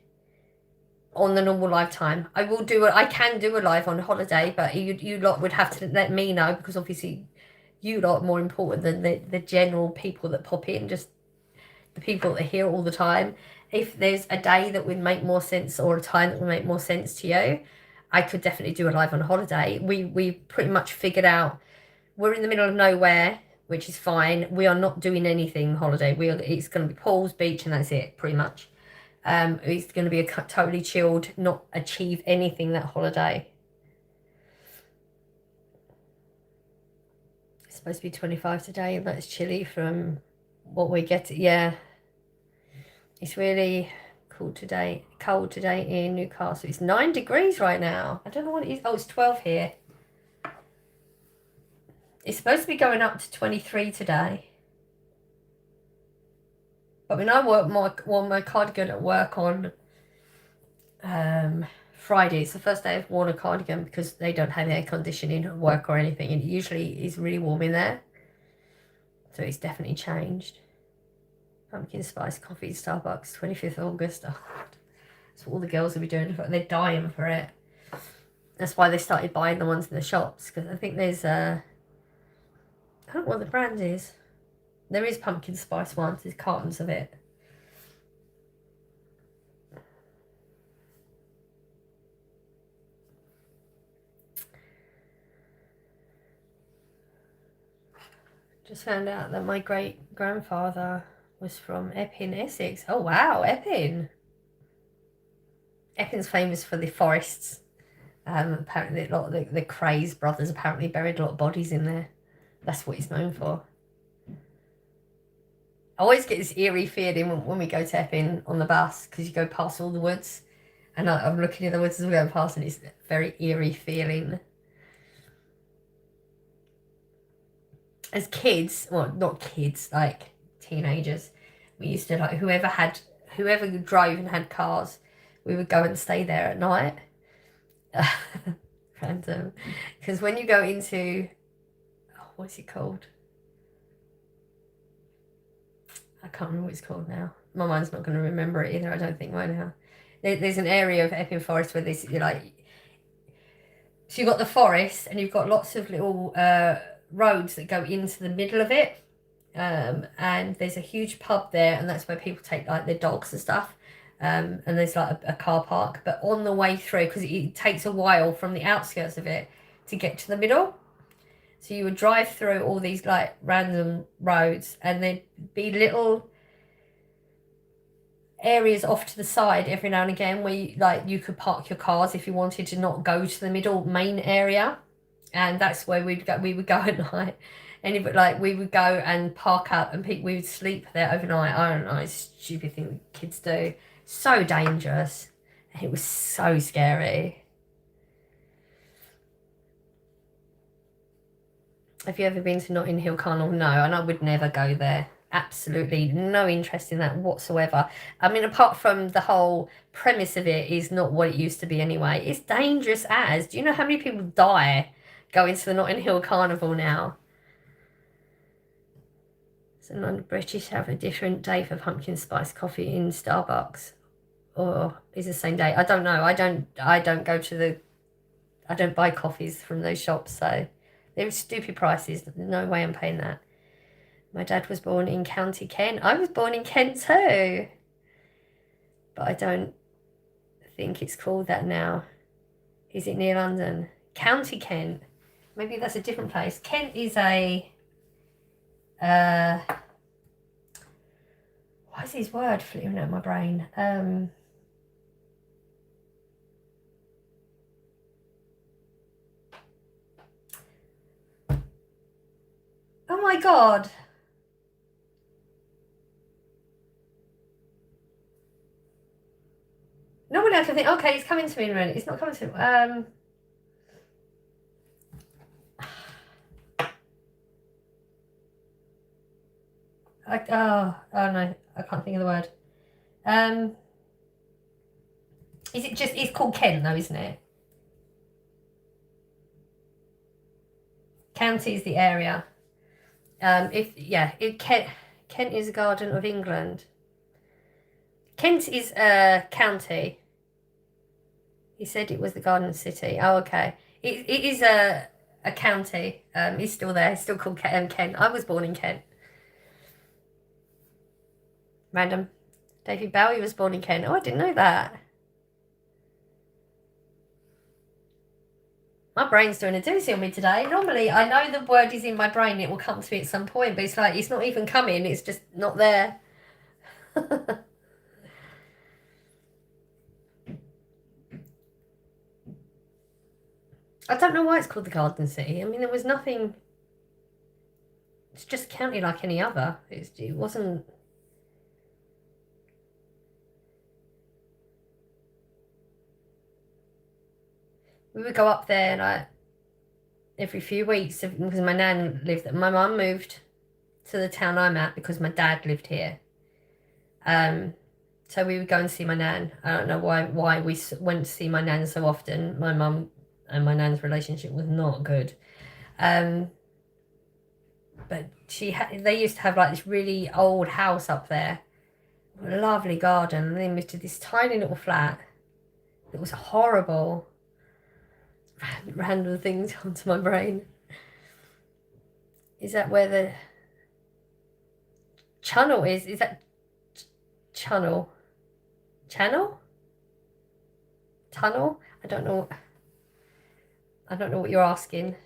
on the normal live time. I can do a live on holiday, but you lot would have to let me know, because obviously you lot are more important than the general people that pop in, just the people that are here all the time. if there's a day that would make more sense or a time that would make more sense to you, I could definitely do a live on holiday. We pretty much figured out we're in the middle of nowhere, which is fine. We are not doing anything holiday. It's going to be pools, beach, and that's it, pretty much. It's going to be a totally chilled, not achieve anything that holiday. It's supposed to be 25 today, but it's chilly from what we get. Yeah, it's really cold today in Newcastle. It's 9 degrees right now. I don't know what it is. Oh, it's 12 here. It's supposed to be going up to 23 today. But when I wore my cardigan at work on Friday, it's the first day I've worn a cardigan because they don't have air conditioning at work or anything, and it usually is really warm in there. So it's definitely changed. Pumpkin spice coffee, Starbucks, 25th August. Oh, that's what all the girls will be doing. They're dying for it. That's why they started buying the ones in the shops, because I think there's I don't know what the brand is. There is pumpkin spice ones. There's cartons of it. Just found out that my great-grandfather was from Epping, Essex. Oh, wow, Epping. Epping's famous for the forests. Apparently, a lot of the Craze brothers apparently buried a lot of bodies in there. That's what he's known for. I always get this eerie feeling when we go to Epping on the bus, because you go past all the woods, and I'm looking in the woods as we go past, and it's a very eerie feeling. As kids, well, not kids, like teenagers, we used to, like, whoever drove and had cars, we would go and stay there at night. Random. Because when you go into, what's it called? I can't remember what it's called now. My mind's not going to remember it either, I don't think, right now. There's an area of Epping Forest where there's, like, so you've got the forest and you've got lots of little roads that go into the middle of it. And there's a huge pub there, and that's where people take, like, their dogs and stuff. And there's, like, a car park. But on the way through, because it takes a while from the outskirts of it to get to the middle. So you would drive through all these, like, random roads, and there'd be little areas off to the side every now and again where you could park your cars if you wanted to not go to the middle main area. And that's where we would go at night. And we would go and park up, and we would sleep there overnight. I don't know, it's a stupid thing that kids do. So dangerous. It was so scary. Have you ever been to Notting Hill Carnival? No, and I would never go there. Absolutely no interest in that whatsoever. I mean, apart from the whole premise of it is not what it used to be anyway. It's dangerous as. Do you know how many people die going to the Notting Hill Carnival now? So non-British have a different day for pumpkin spice coffee in Starbucks, or is it the same day? I don't know. I don't go to the. I don't buy coffees from those shops, so they're stupid prices. There's no way I'm paying that. My dad was born in County Kent. I was born in Kent too, but I don't think it's called that now. Is it near London? County Kent. Maybe that's a different place. Kent is a. Why is his word flipping out my brain? Oh my God. Normally I can think, okay, it's coming to me in a minute. It's not coming to me. Oh no, I can't think of the word. Is it just, it's called Kent though, isn't it? County is the area. Kent is a garden of England. Kent is a county. He said it was the Garden City. Oh, okay. It is a county. He's still there. He's still called Kent. I was born in Kent. Random. David Bowie was born in Kent. Oh, I didn't know that. My brain's doing a doozy on me today. Normally, I know the word is in my brain. It will come to me at some point, but it's like it's not even coming. It's just not there. I don't know why it's called the Garden City. I mean, there was nothing. It's just a county like any other. It wasn't. We would go up there like every few weeks because my nan lived there. My mum moved to the town I'm at because my dad lived here. So we would go and see my nan. I don't know why we went to see my nan so often. My mum and my nan's relationship was not good. But they used to have like this really old house up there, a lovely garden, and they moved to this tiny little flat. It was horrible. Random things onto my brain. Is that where the channel is? Is that channel? Channel? Tunnel? I don't know. I don't know what you're asking.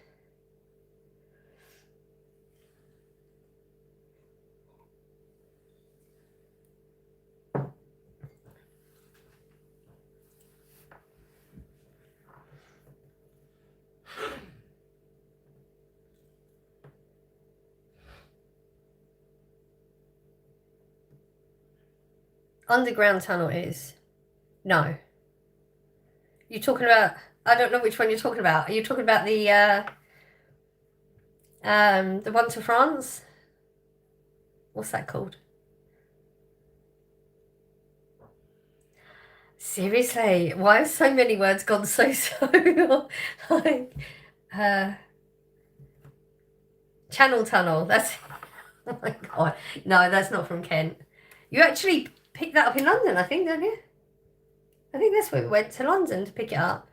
Underground tunnel is. No. You're talking about. I don't know which one you're talking about. Are you talking about the one to France? What's that called? Seriously, why have so many words gone so like Channel Tunnel? That's oh my god. No, that's not from Kent. You actually picked that up in London, I think, don't you? I think that's where we went to London to pick it up.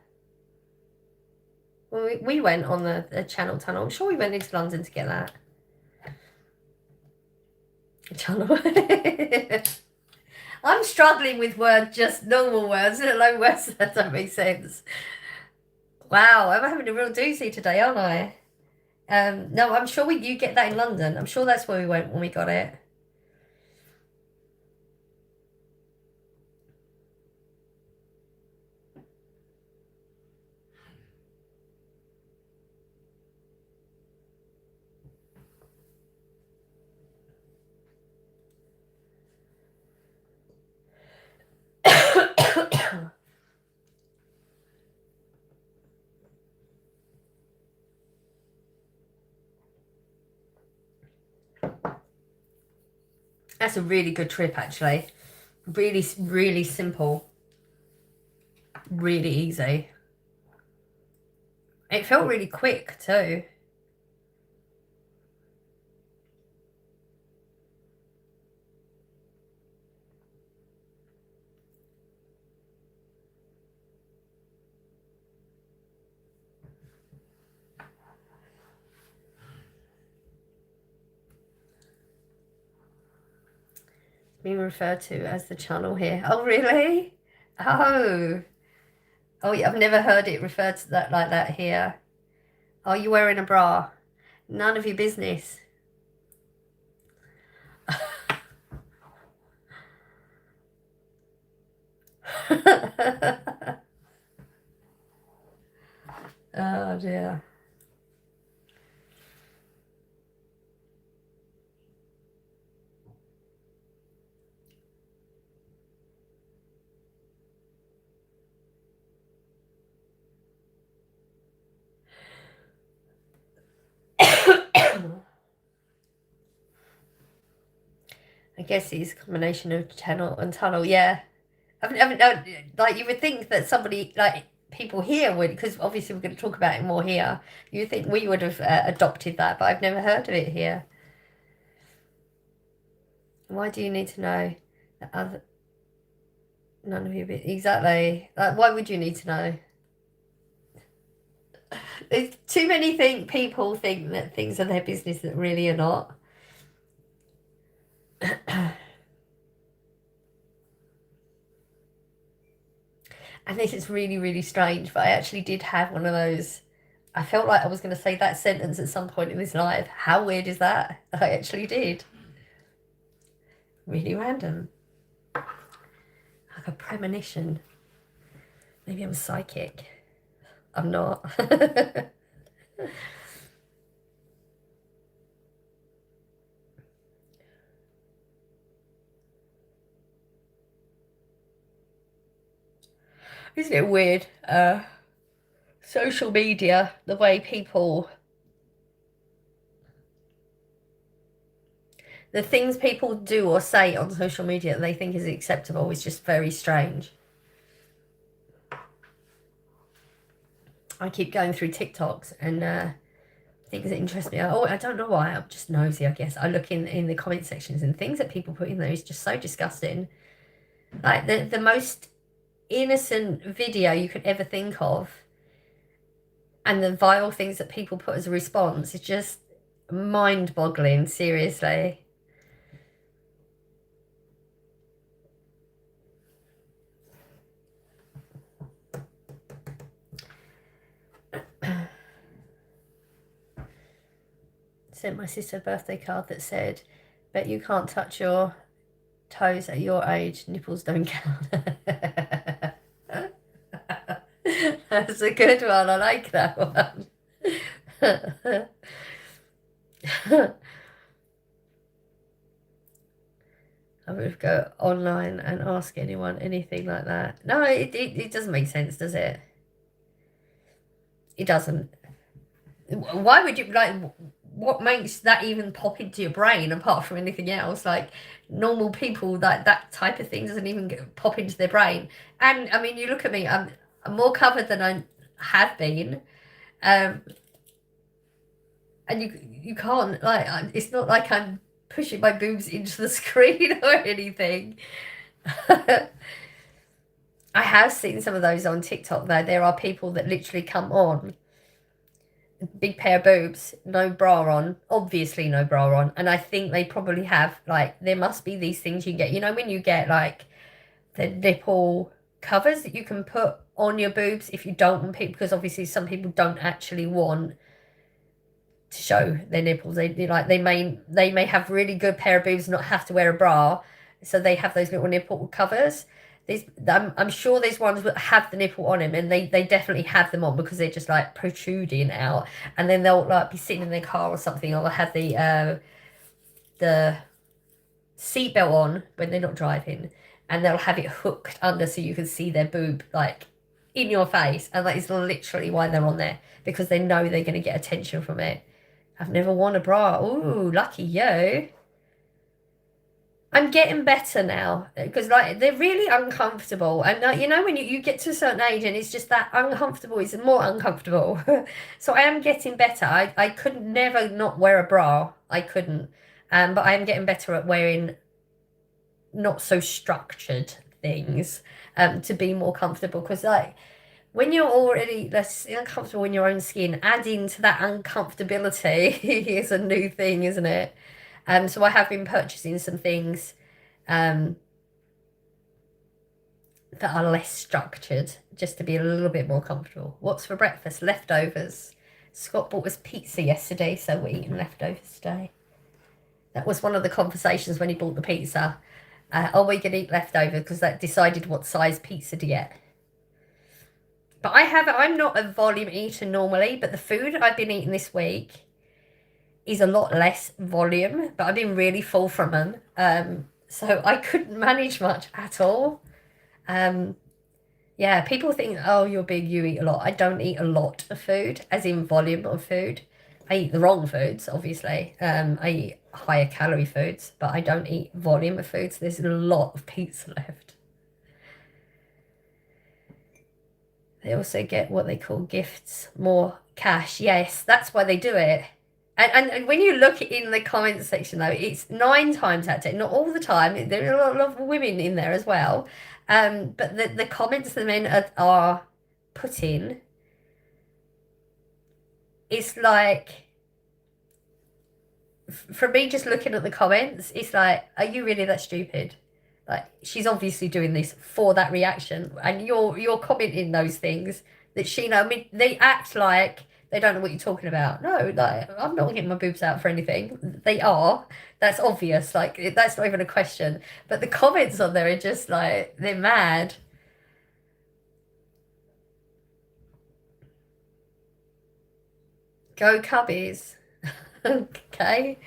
Well, we went on the Channel Tunnel. I'm sure we went into London to get that. Channel. I'm struggling with words, just normal words, let alone words that don't make sense. Wow, I'm having a real doozy today, aren't I? No, I'm sure you get that in London. I'm sure that's where we went when we got it. That's a really good trip, actually. Really, really simple. Really easy. It felt really quick, too. Being referred to as the channel here. Oh, really? Oh. Oh, yeah, I've never heard it referred to that like that here. Oh, you wearing a bra? None of your business. Oh, dear. I guess it's a combination of channel and tunnel. Yeah, like you would think that somebody like people here would, because obviously we're going to talk about it more here. You would think we would have adopted that, but I've never heard of it here. Why do you need to know that other? None of you exactly. Like, why would you need to know? There's too many people think that things are their business that really are not. And this is really, really strange, but I actually did have one of those. I felt like I was going to say that sentence at some point in this life. How weird is that? I actually did. Really random. Like a premonition. Maybe I'm psychic. I'm not. Isn't it weird? Social media, the way people, the things people do or say on social media that they think is acceptable is just very strange. I keep going through TikToks and things that interest me. Oh, I don't know why. I'm just nosy, I guess. I look in the comment sections and things that people put in there is just so disgusting. Like the most innocent video you could ever think of, and the vile things that people put as a response is just mind-boggling, seriously. Sent my sister a birthday card that said, bet you can't touch your toes at your age, nipples don't count. That's a good one, I like that one. I would go online and ask anyone anything like that. No, it doesn't make sense, does it? It doesn't. Why would you, like, what makes that even pop into your brain apart from anything else? Like, normal people, that type of thing doesn't even pop into their brain. And I mean, you look at me, I'm more covered than I have been. And you can't, like, it's not like I'm pushing my boobs into the screen or anything. I have seen some of those on TikTok though. There are people that literally come on, big pair of boobs, no bra on, obviously no bra on. And I think they probably have, like, there must be these things you get, you know, when you get like the nipple covers that you can put on your boobs if you don't want people, because obviously some people don't actually want to show their nipples. They may have really good pair of boobs, not have to wear a bra, so they have those little nipple covers. I'm sure there's ones that have the nipple on them, and they definitely have them on because they're just like protruding out, and then they'll like be sitting in their car or something, or they'll have the seatbelt on when they're not driving, and they'll have it hooked under so you can see their boob like in your face, and that is literally why they're on there, because they know they're going to get attention from it. I've never worn a bra. Ooh, lucky you. I'm getting better now because like they're really uncomfortable, and you know when you get to a certain age and it's just that uncomfortable, it's more uncomfortable. So I am getting better. I could never not wear a bra. I couldn't, but I am getting better at wearing not so structured things to be more comfortable, because like when you're already less uncomfortable in your own skin, adding to that uncomfortability is a new thing, isn't it? So I have been purchasing some things that are less structured, just to be a little bit more comfortable. What's for breakfast? Leftovers. Scott bought us pizza yesterday, so we're eating leftovers today. That was one of the conversations when he bought the pizza. Are we going to eat leftover? Because that decided what size pizza to get. But I'm not a volume eater normally, but the food I've been eating this week is a lot less volume, but I've been really full from them. So I couldn't manage much at all. Yeah, people think, oh, you're big, you eat a lot. I don't eat a lot of food, as in volume of food. I eat the wrong foods, obviously. I eat higher calorie foods, but I don't eat volume of foods. There's a lot of pizza left. They also get what they call gifts, more cash. Yes, that's why they do it. And when you look in the comments section, though, it's 9 times out of 10, not all the time. There are a lot of women in there as well. But the comments the men are putting, it's like, for me, just looking at the comments, it's like, are you really that stupid? Like, she's obviously doing this for that reaction, and you're commenting those things that she know. I mean, they act like they don't know what you're talking about. No, like, I'm not getting my boobs out for anything. They are. That's obvious. Like, that's not even a question. But the comments on there are just like, they're mad. Go Cubbies. Okay.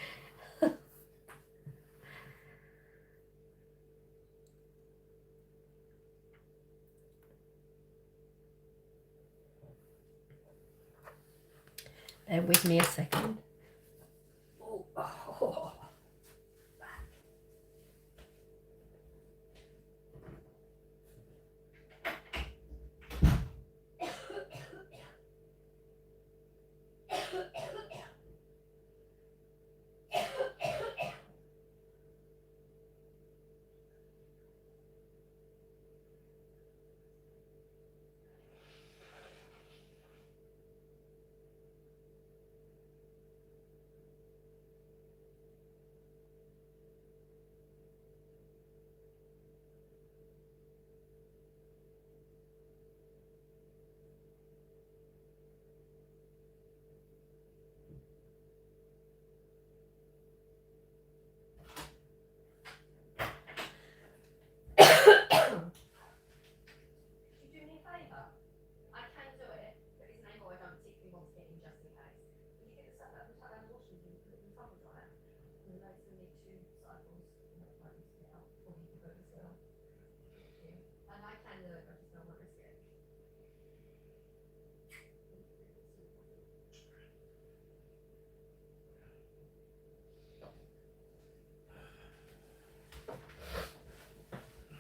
Bear with me a second. Oh.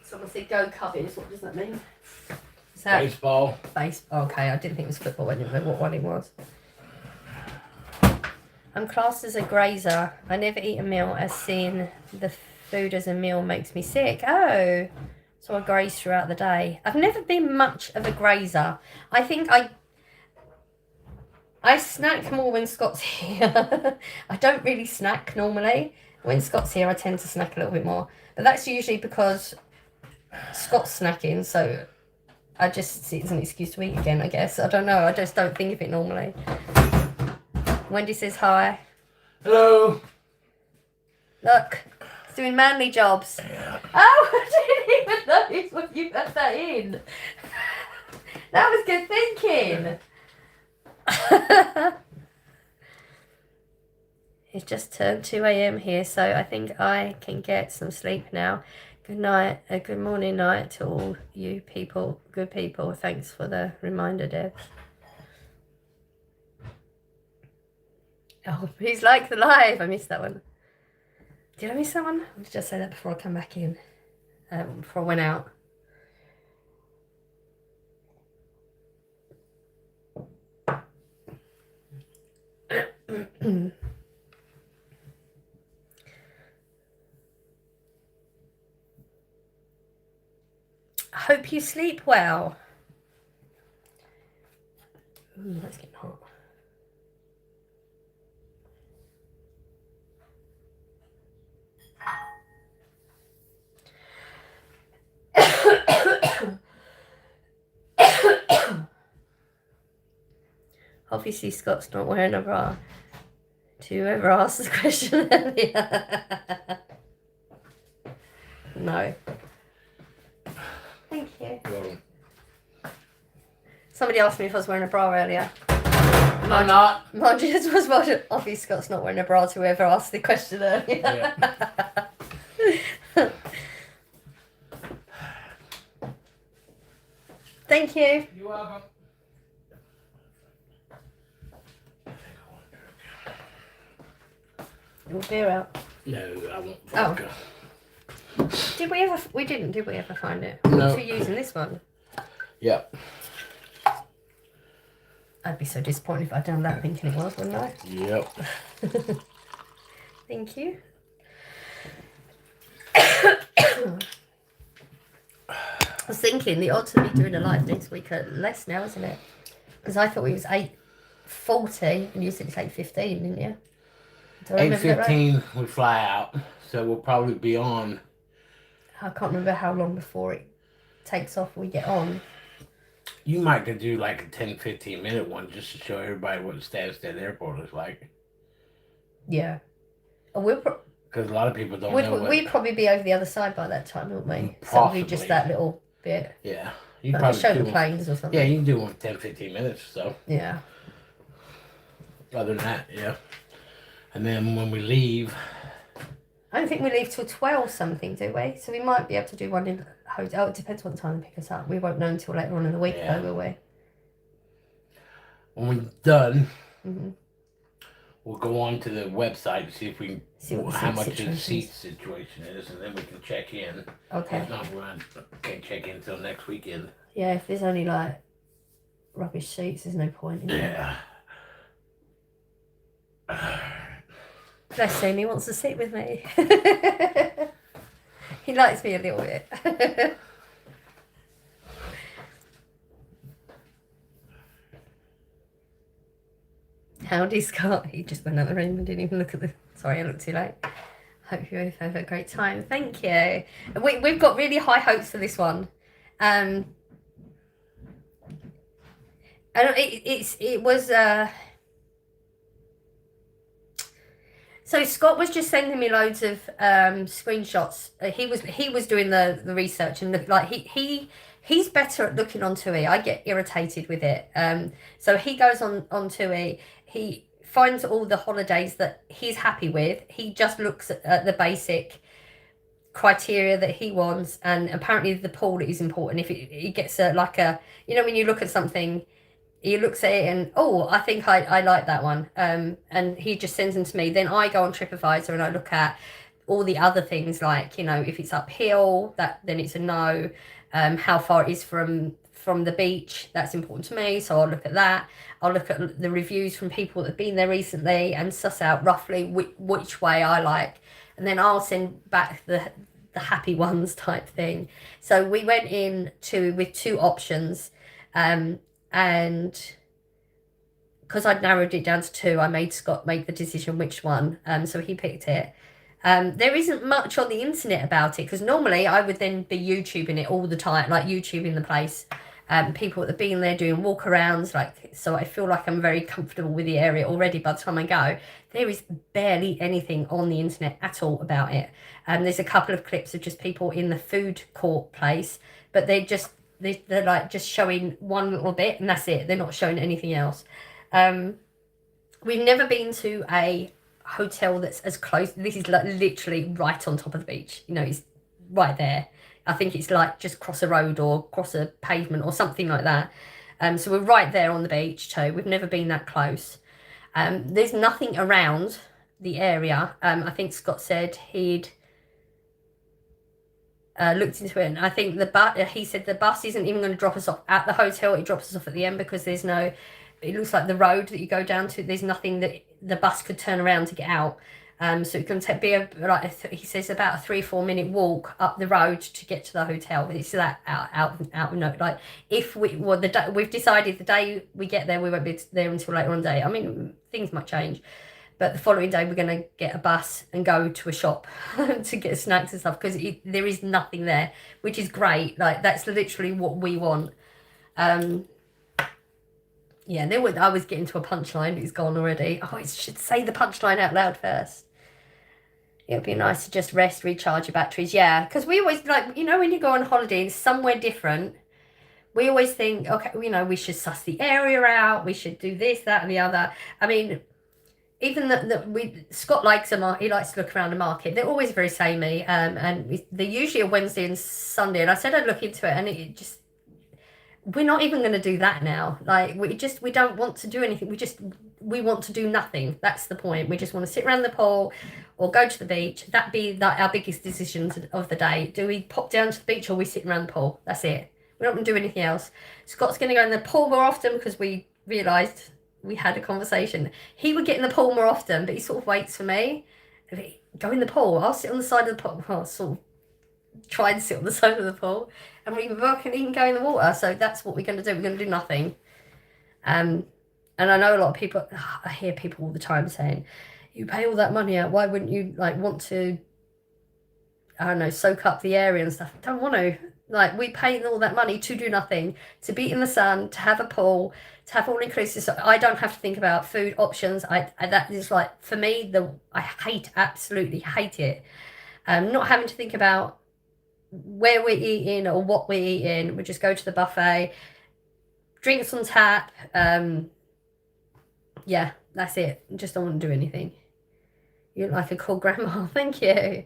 Someone said go Cubbies. What does that mean? Is that Baseball. baseball? Okay, I didn't think it was football. I didn't know what one it was. I'm classed as a grazer. I never eat a meal as seeing the food as a meal makes me sick. Oh, so I graze throughout the day. I've never been much of a grazer. I think I snack more when Scott's here. I don't really snack normally. When Scott's here, I tend to snack a little bit more. But that's usually because Scott's snacking, so I just see it as an excuse to eat again, I guess. I don't know. I just don't think of it normally. Wendy says hi. Hello. Look, it's doing manly jobs. Yeah. Oh, I didn't even notice when you had that in. That was good thinking. It's just turned 2 a.m. here, so I think I can get some sleep now. Good night, good morning, night to all you people, good people. Thanks for the reminder, Deb. Oh, please like the live. I missed that one. Did I miss that one? I'll just say that before I come back in, before I went out. I hope you sleep well. Ooh, that's getting hot. Obviously, Scott's not wearing a bra. To whoever asked the question earlier. No. Thank you. Well, Somebody asked me if I was wearing a bra earlier. I'm not. Margie just was watching. Obviously, Scott's not wearing a bra to whoever asked the question earlier. Yeah. Thank you. You're welcome. Your beer out. No, I won't. Oh. Vodka. Did we ever? We didn't. Did we ever find it? No. For using this one. Yep. I'd be so disappointed if I'd done that thinking it was, wouldn't I? Yep. Thank you. I was thinking the odds of me doing a live next week are less now, isn't it? Because I thought it was 8:40 and you said it's 8:15, didn't you? Do I remember that right? 8:15 we fly out, so we'll probably be on I can't remember how long before it takes off we get on. You might could do like a 10-15 minute one just to show everybody what Stansted Airport is like. Yeah. Because a lot of people don't know We'd probably be over the other side by that time, wouldn't we? Possibly. So it'll be just that little bit. Yeah. You probably just show the planes or something. Yeah, you can do one 10-15 minutes or so. Yeah. Other than that, yeah. And then when we leave... I don't think we leave till 12 something, do we? So we might be able to do one in the hotel. It depends what time they pick us up. We won't know until later on in the week, though, will we? When we're done, mm-hmm. we'll go on to the website and see if we can how much the seat situation is, and then we can check in. Okay. If not, we can't check in until next weekend. Yeah, if there's only like rubbish seats, there's no point in it. Yeah. Bless him, he wants to sit with me. He likes me a little bit. Howdy, Scott. He just went out the room and didn't even look at the... Sorry, I looked too late. Hope you both have a great time. Thank you. We've got really high hopes for this one. And it was... So Scott was just sending me loads of screenshots. He was doing the research and he's better at looking on TUI. I get irritated with it. So he goes on TUI. He finds all the holidays that he's happy with. He just looks at the basic criteria that he wants, and apparently the pool is important. If he gets when you look at something. He looks at it and, I think I like that one. And he just sends them to me. Then I go on TripAdvisor and I look at all the other things, like, if it's uphill, then it's a no. How far it is from the beach, that's important to me. So I'll look at that. I'll look at the reviews from people that have been there recently and suss out roughly which way I like. And then I'll send back the happy ones type thing. So we went in with two options. And because I'd narrowed it down to two, I made Scott make the decision which one. So he picked it. There isn't much on the internet about it, because normally I would then be YouTubing it all the time, like YouTubing the place. People that have been there doing walkarounds, so I feel like I'm very comfortable with the area already by the time I go. There is barely anything on the internet at all about it. There's a couple of clips of just people in the food court place, but they're like just showing one little bit and that's it. They're not showing anything else. We've never been to a hotel that's as close. This is like literally right on top of the beach. It's right there. I think it's like just cross a road or cross a pavement or something like that. So we're right there on the beach too. We've never been that close. There's nothing around the area. I think Scott said he'd looked into it, and I think he said the bus isn't even going to drop us off at the hotel. It drops us off at the end because there's no, it looks like the road that you go down to, there's nothing that the bus could turn around to get out. So it can he says about a 3-4 minute walk up the road to get to the hotel. But it's that out like we've decided the day we get there we won't be there until later on the day. I mean, things might change. But the following day, we're going to get a bus and go to a shop to get snacks and stuff, because there is nothing there, which is great. Like, that's literally what we want. I was getting to a punchline. It's gone already. Oh, it should say the punchline out loud first. It would be nice to just rest, recharge your batteries. Yeah, because we always, when you go on holiday somewhere different, we always think, okay, we should suss the area out. We should do this, that, and the other. I mean... Even Scott likes he likes to look around the market. They're always very samey, and they're usually a Wednesday and Sunday. And I said I'd look into it, and we're not even going to do that now. Like, we don't want to do anything. We want to do nothing. That's the point. We just want to sit around the pool or go to the beach. That'd be our biggest decisions of the day. Do we pop down to the beach or we sit around the pool? That's it. We don't want to do anything else. Scott's going to go in the pool more often because we realised. We had a conversation. He would get in the pool more often, but he sort of waits for me. Go in the pool. I'll sit on the side of the pool. I'll sort of try and sit on the side of the pool. And we can go in the water. So that's what we're going to do. We're going to do nothing. And I know a lot of people, I hear people all the time saying, you pay all that money out. Why wouldn't you want to I don't know, soak up the area and stuff. I don't want to. Like, we pay all that money to do nothing, to be in the sun, to have a pool, to have all inclusive. So I don't have to think about food options. I that is like, for me, I absolutely hate it. Not having to think about where we're eating or what we're eating. We just go to the buffet, drinks on tap. Yeah, that's it. Just don't want to do anything. You look like a cool grandma. Thank you.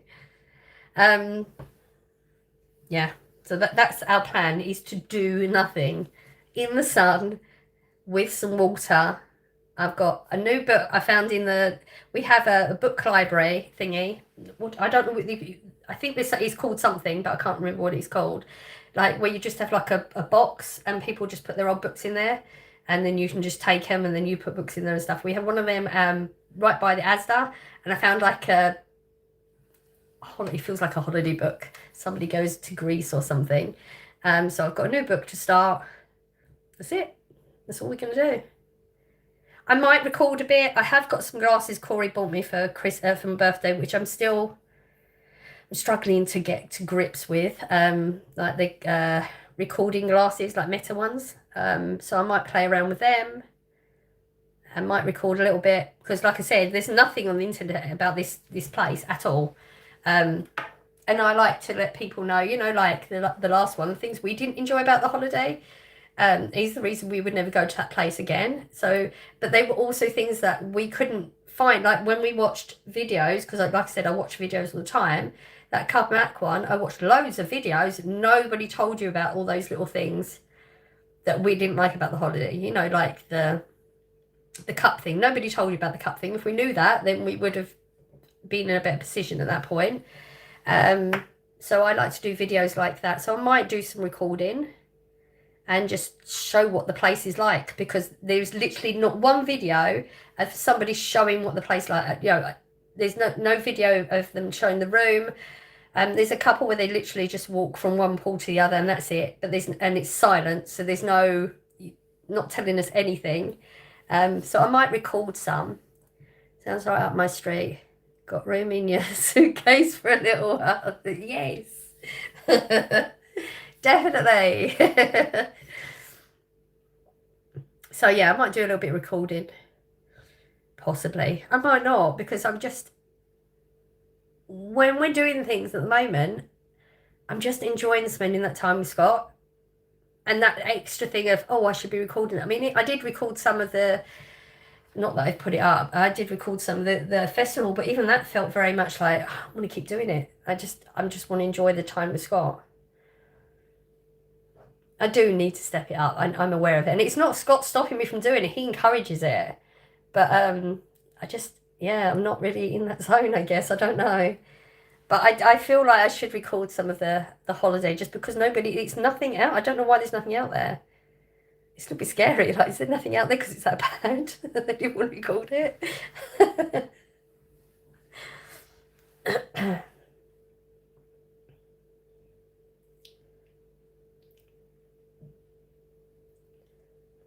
Yeah. So that's our plan, is to do nothing in the sun with some water. I've got a new book I found we have a book library thingy. I don't know, I think this is called something, but I can't remember what it's called. Like, where you just have like a box and people just put their old books in there, and then you can just take them and then you put books in there and stuff. We have one of them right by the Asda, and I found like it feels like a holiday book. Somebody goes to Greece or something. So I've got a new book to start. That's it. That's all we're going to do. I might record a bit. I have got some glasses Corey bought me for my birthday, which I'm struggling to get to grips with. Like the recording glasses, like Meta ones. So I might play around with them. I might record a little bit, because like I said, there's nothing on the internet about this place at all. And I like to let people know, like the last one, things we didn't enjoy about the holiday is the reason we would never go to that place again. So, but they were also things that we couldn't find, like when we watched videos, because like I said, I watch videos all the time. That Cub-Mac one, I watched loads of videos. Nobody told you about all those little things that we didn't like about the holiday, like the cup thing. Nobody told you about the cup thing. If we knew that, then we would have been in a better position at that point. So I like to do videos like that. So I might do some recording and just show what the place is like, because there's literally not one video of somebody showing what the place like. There's no video of them showing the room. There's a couple where they literally just walk from one pool to the other, and that's it. But it's silent, so there's not telling us anything. So I might record some. Sounds right up my street. Got room in your suitcase for a little while. Yes. Definitely. So yeah, I might do a little bit of recording. Possibly. I might not, because when we're doing things at the moment, I'm just enjoying spending that time with Scott. And that extra thing of, I should be recording. I mean, I did record some of not that I've put it up, I did record some of the festival, but even that felt very much like, I want to keep doing it. I just want to enjoy the time with Scott. I do need to step it up. I'm aware of it. And it's not Scott stopping me from doing it. He encourages it. But I'm not really in that zone, I guess. I don't know. But I feel like I should record some of the holiday, just because it's nothing out. I don't know why there's nothing out there. It's going to be scary. Like, is there nothing out there because it's that bad? They didn't want to record it.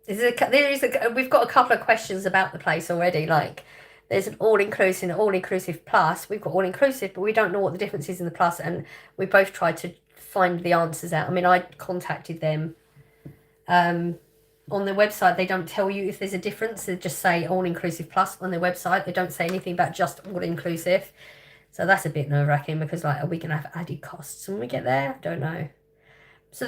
We've got a couple of questions about the place already. Like, there's an all-inclusive plus. We've got all-inclusive, but we don't know what the difference is in the plus, and we both tried to find the answers out. I mean, I contacted them. On their website, they don't tell you if there's a difference. They just say all-inclusive plus on their website. They don't say anything about just all-inclusive. So that's a bit nerve-wracking, because, like, are we going to have added costs when we get there? I don't know. So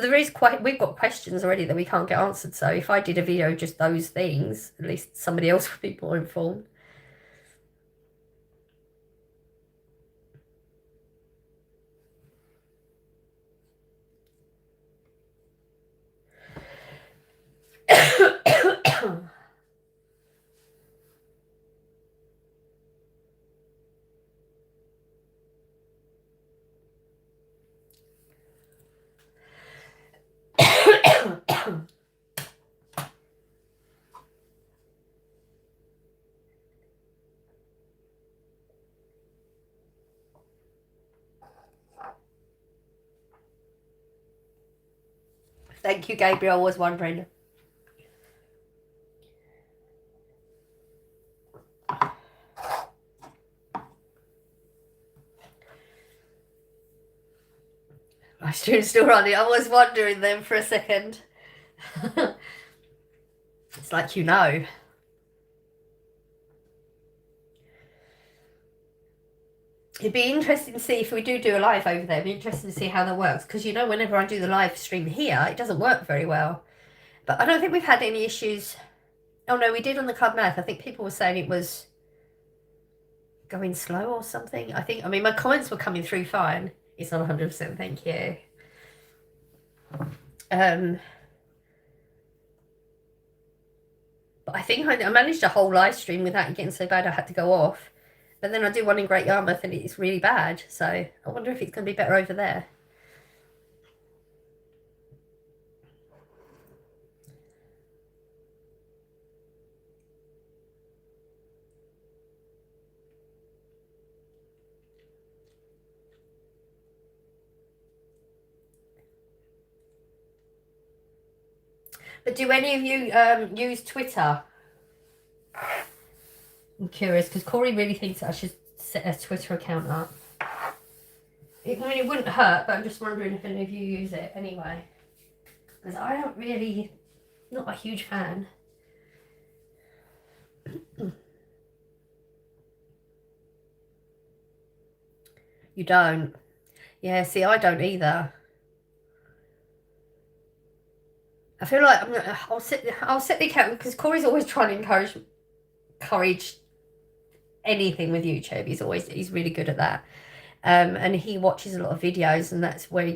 we've got questions already that we can't get answered. So if I did a video just those things, at least somebody else would be more informed. Thank you, Gabriel. I was wondering. My stream's still running. I was wondering then for a second. It's like you know. It'd be interesting to see if we do a live over there. It'd be interesting to see how that works. Because you know, whenever I do the live stream here, it doesn't work very well. But I don't think we've had any issues. Oh no, we did on the Club Math. I think people were saying it was going slow or something. I mean, my comments were coming through fine. It's not 100%, thank you. But I think I managed a whole live stream without it getting so bad I had to go off. But then I do one in Great Yarmouth and it's really bad. So I wonder if it's going to be better over there. But do any of you use Twitter? I'm curious because Corey really thinks I should set a Twitter account up. I mean, it wouldn't hurt, but I'm just wondering if any of you use it anyway. Because I don't really, not a huge fan. You don't? Yeah, see, I don't either. I feel like I'll set the account because Corey's always trying to encourage anything with YouTube. He's really good at that. And he watches a lot of videos, and that's where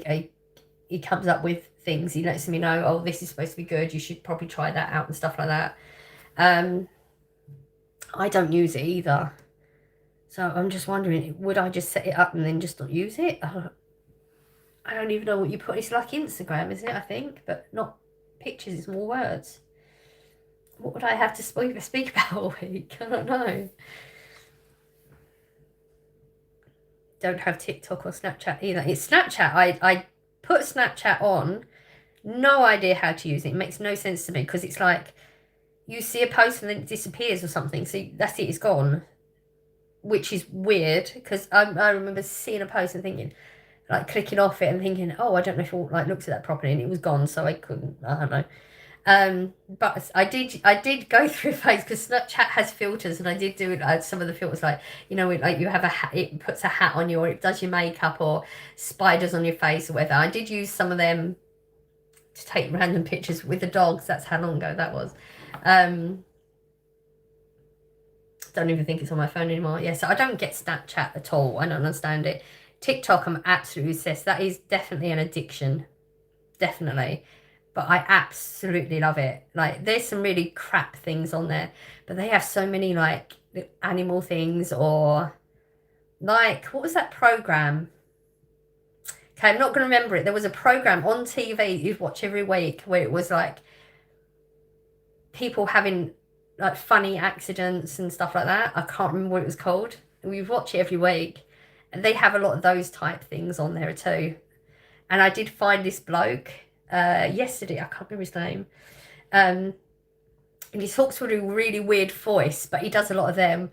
he comes up with things. He lets me know, oh, this is supposed to be good. You should probably try that out and stuff like that. I don't use it either. So I'm just wondering, would I just set it up and then just not use it? I don't even know what you put. It's like Instagram, isn't it? I think, but not pictures. It's more words. What would I have to speak about all week? I don't know. Don't have TikTok or Snapchat either. It's Snapchat. I put Snapchat on. No idea how to use it. It makes no sense to me because it's like you see a post and then it disappears or something. So that's it. It's gone. Which is weird because I remember seeing a post and thinking, like clicking off it and thinking, oh, I don't know if it like looks at that properly, and it was gone, so I couldn't. I don't know. But I did go through a phase because Snapchat has filters, and I did do some of the filters, like you know, like you have a hat, it puts a hat on you, or it does your makeup, or spiders on your face, or whatever. I did use some of them to take random pictures with the dogs. That's how long ago that was. Don't even think it's on my phone anymore. Yeah, so I don't get Snapchat at all. I don't understand it. TikTok, I'm absolutely obsessed. That is definitely an addiction. Definitely. But I absolutely love it. Like, there's some really crap things on there. But they have so many, like, animal things or... Like, what was that program? Okay, I'm not going to remember it. There was a program on TV you'd watch every week where it was, like, people having... like funny accidents and stuff like that. I can't remember what it was called. We watch it every week, and they have a lot of those type things on there too. And I did find this bloke yesterday. I can't remember his name. And he talks with a really weird voice, but he does a lot of them.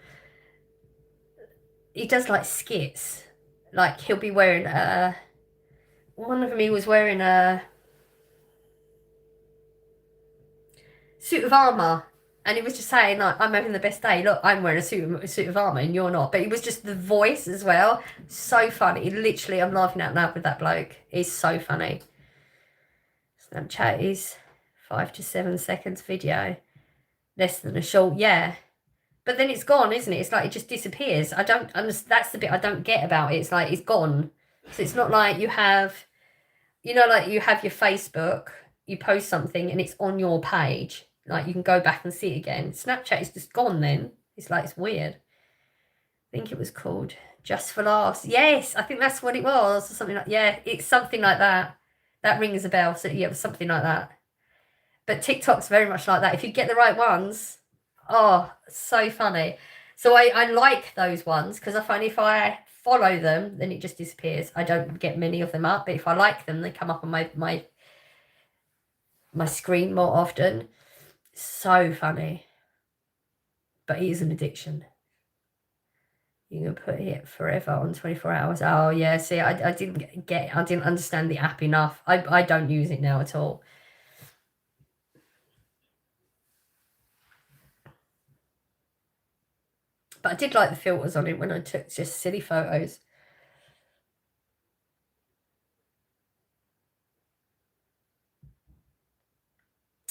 He does like skits. Like he'll be wearing one of them. He was wearing a suit of armor. And he was just saying, like, I'm having the best day. Look, I'm wearing a suit of armour and you're not. But it was just the voice as well. So funny. Literally, I'm laughing out loud with that bloke. He's so funny. Snapchat is 5 to 7 seconds video. Less than a short, yeah. But then it's gone, isn't it? It's like it just disappears. I don't understand. That's the bit I don't get about it. It's like it's gone. So it's not like you have, you know, like you have your Facebook, you post something and it's on your page. Like you can go back and see it again. Snapchat is just gone then. It's like, it's weird. I think it was called Just for Laughs. Yes, I think that's what it was. Or something like, yeah, it's something like that. That rings a bell. So yeah, it was something like that. But TikTok's very much like that. If you get the right ones, oh, so funny. So I like those ones because I find if I follow them, then it just disappears. I don't get many of them up, but if I like them, they come up on my screen more often. So funny. But it is an addiction. You can put it forever on 24 hours. Oh yeah, see, I didn't understand the app enough. I don't use it now at all. But I did like the filters on it when I took just silly photos.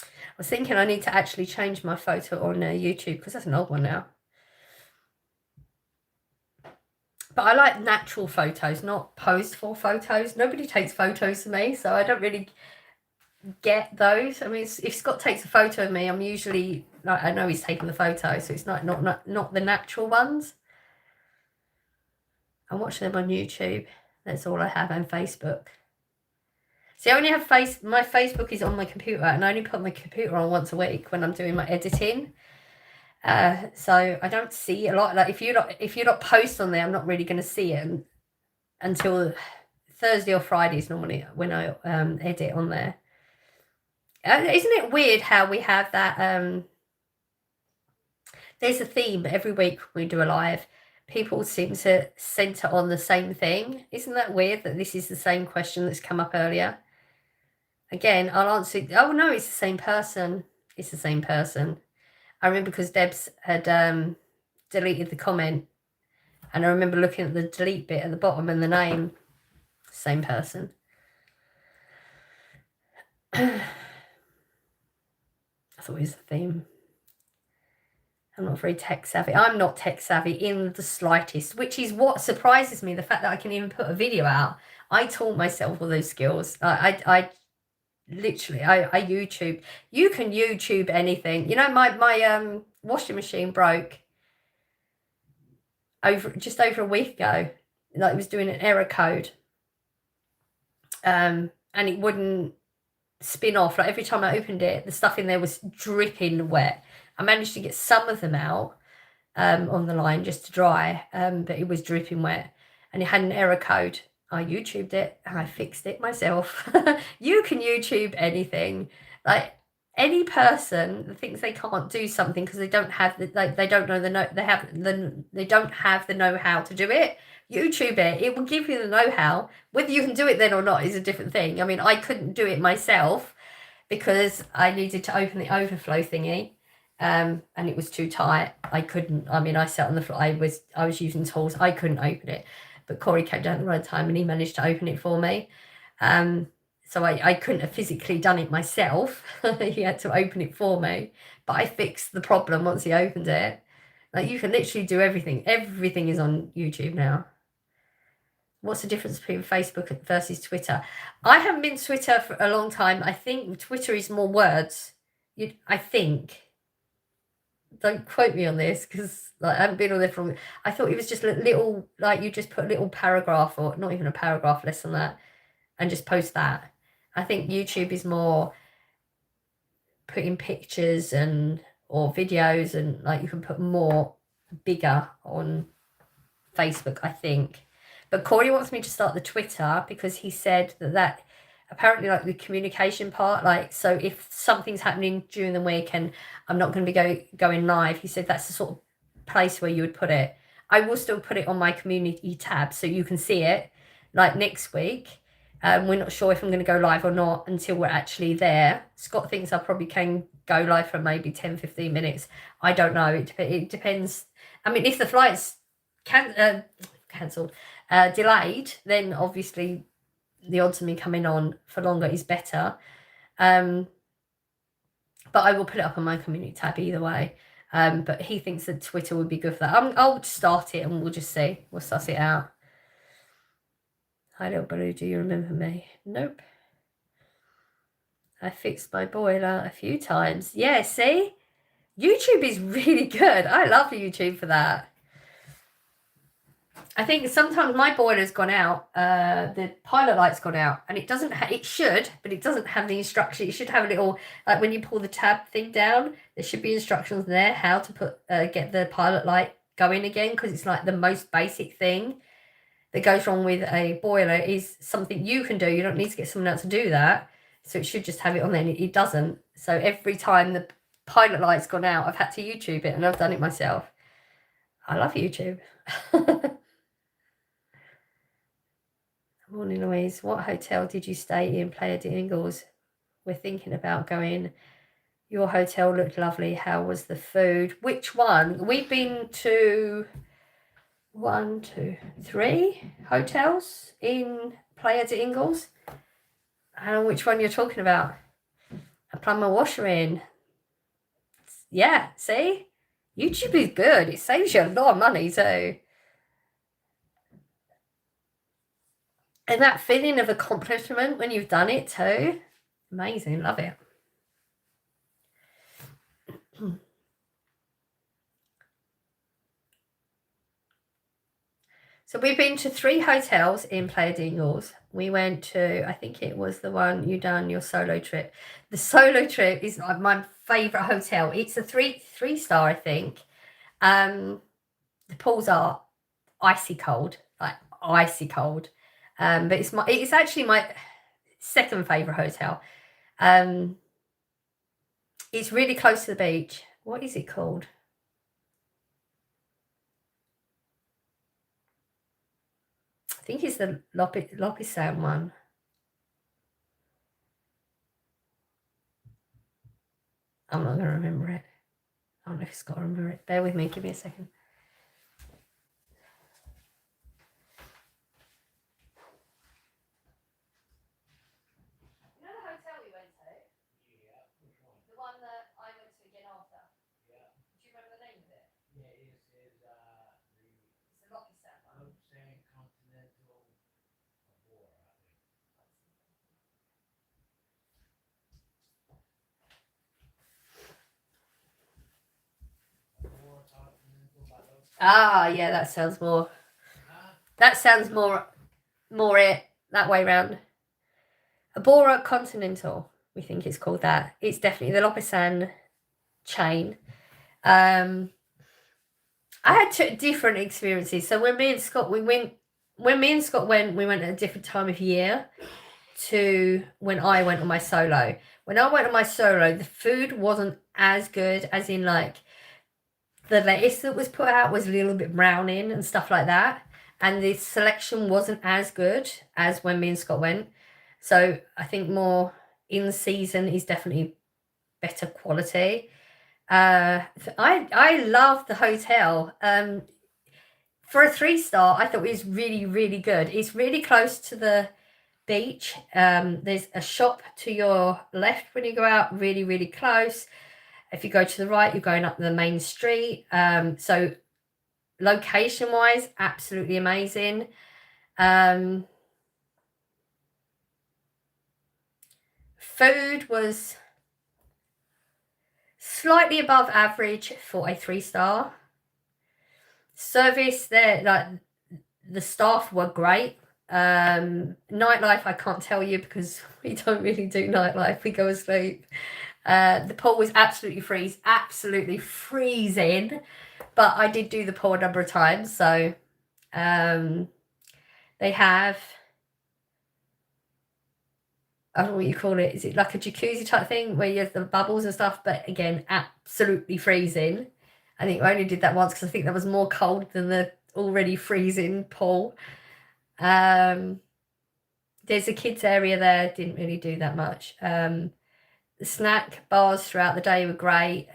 I was thinking I need to actually change my photo on YouTube because that's an old one now. But I like natural photos, not posed for photos. Nobody takes photos of me, so I don't really get those. I mean, if Scott takes a photo of me, I'm usually like, I know he's taking the photo, so it's not the natural ones. I watch them on YouTube. That's all I have, and Facebook. See, I only have my Facebook is on my computer, and I only put my computer on once a week when I'm doing my editing. So I don't see a lot. Like if you not post on there, I'm not really going to see it until Thursday or Fridays normally when I edit on there. Isn't it weird how we have that? There's a theme every week when we do a live. People seem to center on the same thing. Isn't that weird that this is the same question that's come up earlier? Again, I'll answer. Oh no, it's the same person. It's the same person. I remember because Debs had deleted the comment, and I remember looking at the delete bit at the bottom and the name. Same person. I thought it was the theme. I'm not very tech savvy. I'm not tech savvy in the slightest, which is what surprises me, the fact that I can even put a video out. I taught myself all those skills. I literally, I YouTube. You can YouTube anything. You know, my washing machine broke just over a week ago. Like, it was doing an error code. And it wouldn't spin off. Like, every time I opened it, the stuff in there was dripping wet. I managed to get some of them out on the line just to dry, but it was dripping wet, and it had an error code. I YouTubed it and I fixed it myself. You can YouTube anything. Like, any person that thinks they can't do something because they don't have they don't know they don't have the know-how to do it. YouTube it. It will give you the know-how. Whether you can do it then or not is a different thing. I mean, I couldn't do it myself because I needed to open the overflow thingy. And it was too tight. I couldn't. I mean, I sat on the floor. I was using tools. I couldn't open it, but Corey came down at the right time and he managed to open it for me. So I couldn't have physically done it myself. He had to open it for me, but I fixed the problem once he opened it. Like, you can literally do everything. Everything is on YouTube now. What's the difference between Facebook versus Twitter? I haven't been Twitter for a long time. I think Twitter is more words. I think. Don't quote me on this because, like, I haven't been on there from. I thought it was just a little, like, you just put a little paragraph, or not even a paragraph, less than that, and just post that. I think YouTube is more putting pictures or videos, and like you can put more bigger on Facebook, I think. But Corey wants me to start the Twitter because he said that apparently, like, the communication part, like, so if something's happening during the week and I'm not going to be going live, he said that's the sort of place where you would put it. I will still put it on my community tab so you can see it, like, next week. We're not sure if I'm going to go live or not until we're actually there. Scott thinks I probably can go live for maybe 10-15 minutes. I don't know. It depends. I mean, if the flight's cancelled, delayed, then obviously the odds of me coming on for longer is better. But I will put it up on my community tab either way. But he thinks that Twitter would be good for that. I'll start it and we'll just see. We'll suss it out. Hi, little Baloo, do you remember me? Nope. I fixed my boiler a few times. Yeah, see? YouTube is really good. I love YouTube for that. I think sometimes my boiler's gone out, the pilot light's gone out, and it doesn't. It should, but it doesn't have the instruction. It should have a little, like, when you pull the tab thing down, there should be instructions there how to put get the pilot light going again, because it's like the most basic thing that goes wrong with a boiler is something you can do. You don't need to get someone else to do that. So it should just have it on there, and it doesn't. So every time the pilot light's gone out, I've had to YouTube it, and I've done it myself. I love YouTube. Morning, Louise. What hotel did you stay in, Playa de Ingles? We're thinking about going. Your hotel looked lovely. How was the food? Which one? We've been to 1, 2, 3 hotels in Playa de Ingles. I don't know which one you're talking about. I plumb my washer in. Yeah, see? YouTube is good. It saves you a lot of money too. And that feeling of accomplishment when you've done it too. Amazing. Love it. So we've been to 3 hotels in Playa de Ingles. We went to, I think it was the one you done your solo trip. The solo trip is my favourite hotel. It's a three-star, I think. The pools are icy cold, like icy cold. But it's actually my second favourite hotel. It's really close to the beach. What is it called? I think it's the Lopisan one. I'm not going to remember it. I don't know if it's got to remember it. Bear with me. Give me a second. You know the hotel we went to? Yeah, which one? The one that I went to again after. Yeah. Do you remember the name of it? Yeah, it's the It's the Lopisan one. Lopisan Continental Abora, I think. Abora Continental by Lopisan. Ah, yeah, that sounds more. Huh? That sounds more it that way round. Abora Continental, we think it's called that. It's definitely the Lopisan chain. I had 2 different experiences. So when me and Scott went, we went at a different time of year to when I went on my solo. When I went on my solo, the food wasn't as good, as in like the lettuce that was put out was a little bit browning and stuff like that. And the selection wasn't as good as when me and Scott went. So I think more in season is definitely better quality. I love the hotel. For a 3-star, I thought it was really, really good. It's really close to the beach. There's a shop to your left when you go out, really, really close. If you go to the right, you're going up the main street. So location-wise, absolutely amazing. Food was slightly above average for a 3-star. Service there, like the staff were great. Nightlife, I can't tell you because we don't really do nightlife. We go asleep. The pool was absolutely freezing, but I did do the pool a number of times. So they have, I don't know what you call it. Is it like a jacuzzi type thing where you have the bubbles and stuff? But again, absolutely freezing. I think I only did that once because I think that was more cold than the already freezing pool. There's a kids area there. Didn't really do that much. The snack bars throughout the day were great.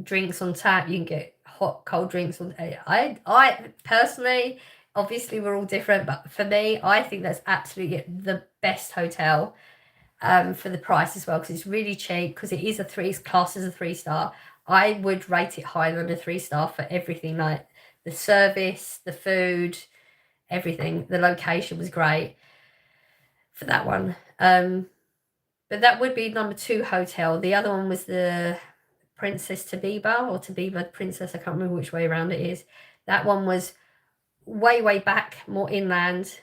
Drinks on tap. You can get hot, cold drinks on. I personally, obviously, we're all different, but for me, I think that's absolutely the best hotel. For the price as well, because it's really cheap, because it is classed as a 3-star. I would rate it higher than a 3-star for everything, like the service, the food, everything. The location was great for that one. But that would be number 2 hotel. The other one was the Princess Tabiba, or Tabiba Princess. I can't remember which way around it is. That one was way, way back, more inland.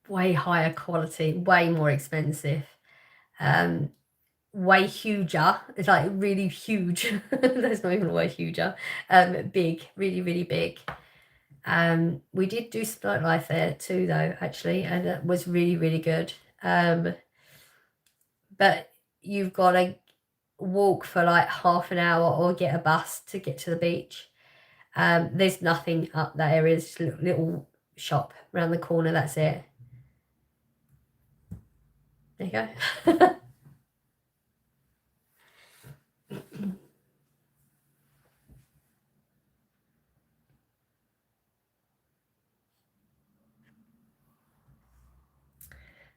Way higher quality, way more expensive. Way huger. It's like really huge. There's not even a word huger. Big, really, really big. We did do nightlife there too, though, actually, and it was really, really good. But you've got to walk for like half an hour or get a bus to get to the beach. There's nothing up that area. It's just a little shop around the corner. That's it. There you go.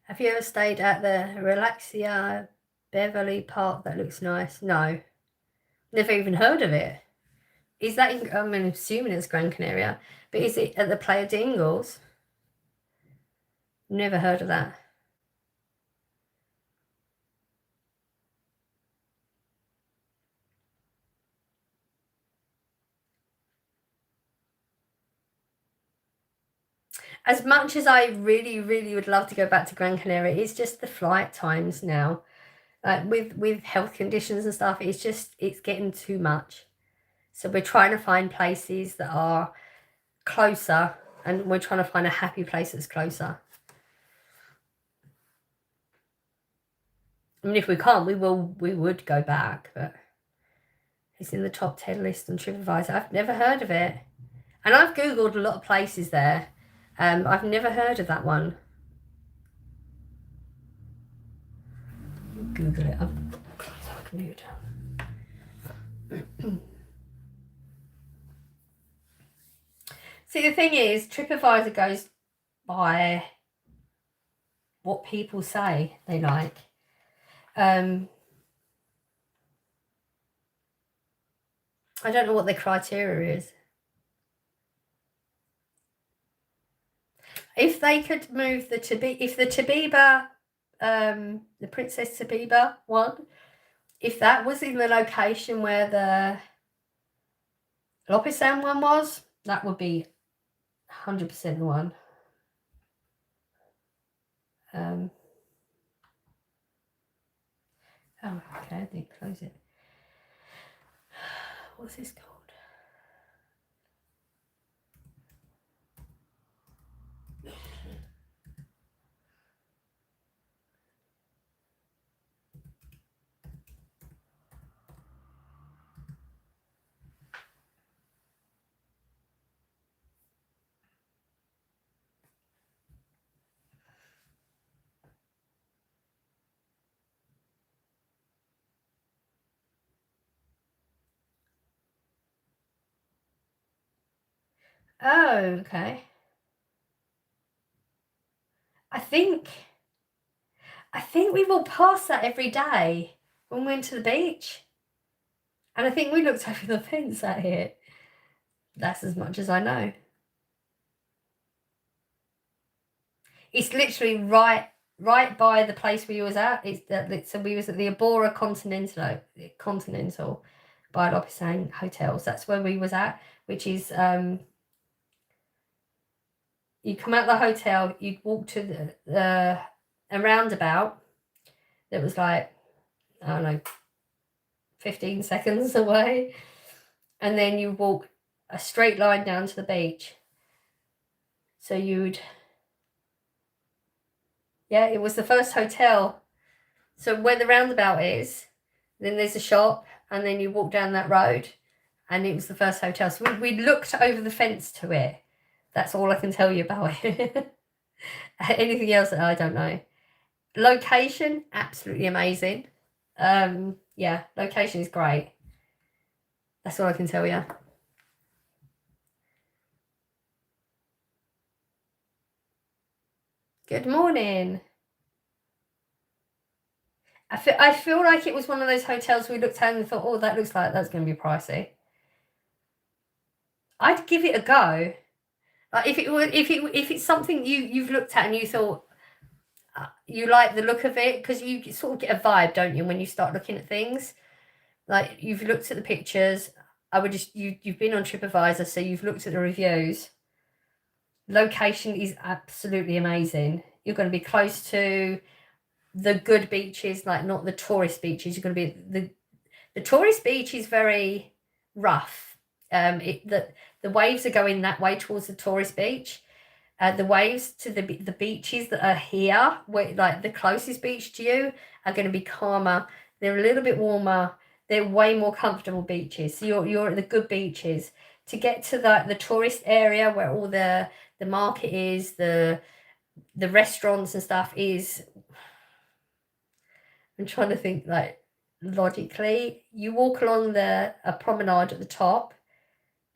Have you ever stayed at the Relaxia Beverly Park? That looks nice. No, never even heard of it. Is that in, I'm assuming it's Gran Canaria, but is it at the Playa de Ingles? Never heard of that. As much as I really, really would love to go back to Gran Canaria, it's just the flight times now. With health conditions and stuff, it's getting too much. So we're trying to find places that are closer, and we're trying to find a happy place that's closer. I mean, if we can't, we would go back, but it's in the top 10 list on TripAdvisor. I've never heard of it. And I've Googled a lot of places there. I've never heard of that one. Google it. See, the thing is, TripAdvisor goes by what people say they like. I don't know what the criteria is. If they could move the Tabiba, the Princess Tabiba one, if that was in the location where the Lopisan one was, that would be 100% the one. Oh, okay, I didn't close it. What's this called? Oh, okay. I think we walk past that every day when we went to the beach. And I think we looked over the fence at it. That's as much as I know. It's literally right by the place we was at. So we was at the Abora Continental by Lopisan Hotels. That's where we was at, which is you come out of the hotel, you'd walk to a roundabout that was like, I don't know, 15 seconds away, and then you walk a straight line down to the beach. So it was the first hotel. So where the roundabout is, then there's a shop, and then you walk down that road, and it was the first hotel. So we looked over the fence to it. That's all I can tell you about it. Anything else, I don't know. Location, absolutely amazing. Yeah, location is great. That's all I can tell you. Good morning. I feel like it was one of those hotels we looked at and thought, oh, that looks like that's going to be pricey. I'd give it a go. Like if it's something you've looked at and you thought you like the look of it, because you sort of get a vibe, don't you, when you start looking at things? Like you've looked at the pictures. You've been on TripAdvisor, so you've looked at the reviews. Location is absolutely amazing. You're going to be close to the good beaches, like not the tourist beaches. You're going to be the tourist beach is very rough. The waves are going that way towards the tourist beach. The waves to the beaches that are here, where like the closest beach to you, are going to be calmer They're a little bit warmer. They're way more comfortable beaches. So you're at the good beaches. To get to the tourist area where all the market is, the restaurants and stuff is, I'm trying to think like logically. You walk along a promenade at the top,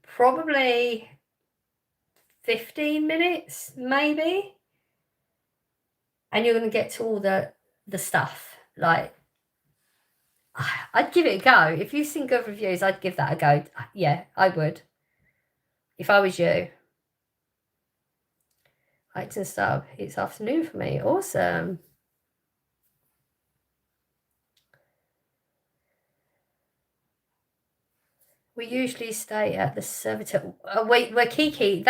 probably 15 minutes maybe, and you're going to get to all the stuff. Like, I'd give it a go. If you've seen good reviews, I'd give that a go. Yeah, I would. If I was you. Leighton Stub, it's afternoon for me. Awesome. We usually stay at the Servitor. Wait, Waikiki.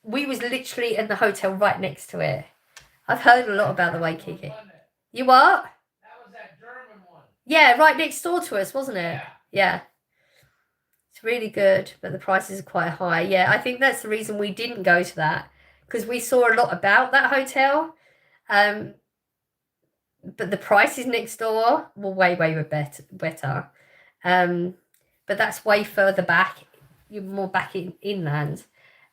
We was literally in the hotel right next to it. I've heard a lot about the Waikiki. You what? That was that German one. Yeah, right next door to us, wasn't it? Yeah. It's really good, but the prices are quite high. Yeah, I think that's the reason we didn't go to that, because we saw a lot about that hotel. But the prices next door were way better. But that's way further back. You're more back inland.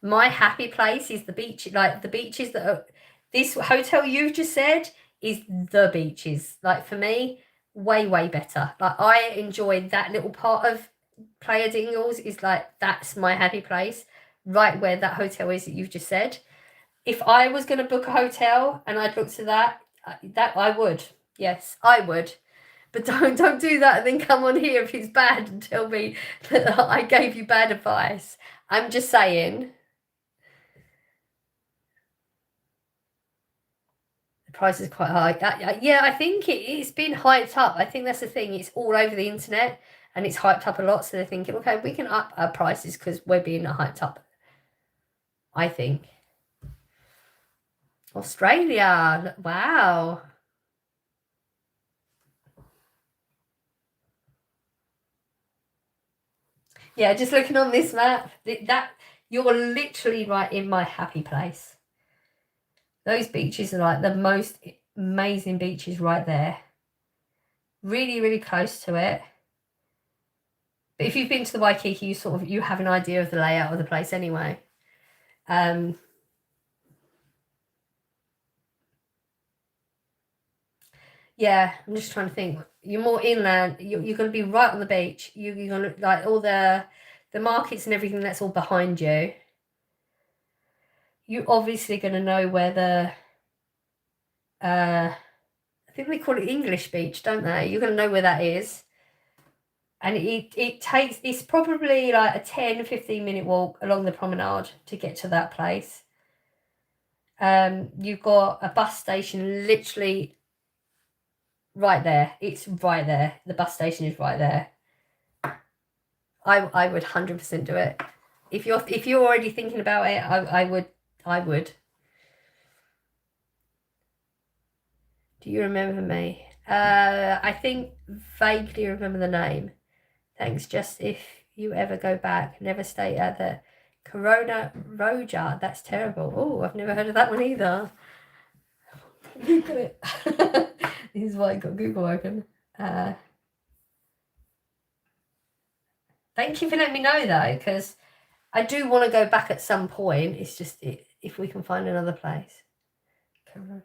My happy place is the beach. Like the beaches that are, this hotel you've just said is the beaches. Like for me, way better. Like I enjoyed that little part of Playa de Ingles. Is like, that's my happy place, right where that hotel is that you've just said. If I was going to book a hotel and I'd look to that I would. Yes, I would. But don't do that and then come on here if it's bad and tell me that I gave you bad advice. I'm just saying. The price is quite high. Yeah, I think it's been hyped up. I think that's the thing. It's all over the internet and it's hyped up a lot. So they're thinking, okay, we can up our prices because we're being hyped up. I think. Australia. Wow. Yeah, just looking on this map, that you're literally right in my happy place. Those beaches are like the most amazing beaches right there. Really close to it. But if you've been to the Waikiki, you have an idea of the layout of the place anyway. Yeah, I'm just trying to think. You're more inland. You're going to be right on the beach. You're going to like all the markets and everything that's all behind you. You're obviously going to know where the I think they call it English Beach, don't they? You're going to know where that is. And it's probably like a 10-15 minute walk along the promenade to get to that place. You've got a bus station literally right there. It's right there. The bus station is right there. I would 100% do it. If you're already thinking about it, I would. Do you remember me? I think vaguely remember the name. Thanks. Just if you ever go back, never stay at the Corona Roja. That's terrible. Oh, I've never heard of that one either. Google it. This is why I got Google open. Thank you for letting me know though, because I do want to go back at some point. It's just if we can find another place. Corona.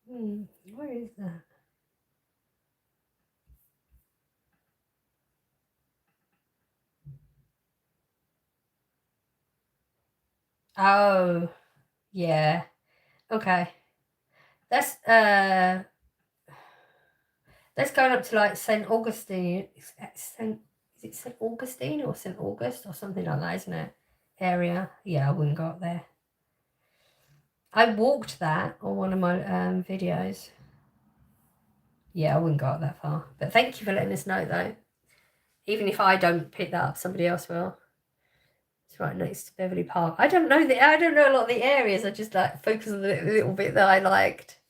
Where is that? Oh, yeah. Okay. That's going up to like St. Augustine. Is it St. Augustine or St. August or something like that, isn't it? Area. Yeah, I wouldn't go up there. I walked that on one of my videos. Yeah, I wouldn't go up that far. But thank you for letting us know though. Even if I don't pick that up, somebody else will. It's right next to Beverly Park. I don't know a lot of the areas. I just like focus on the little bit that I liked.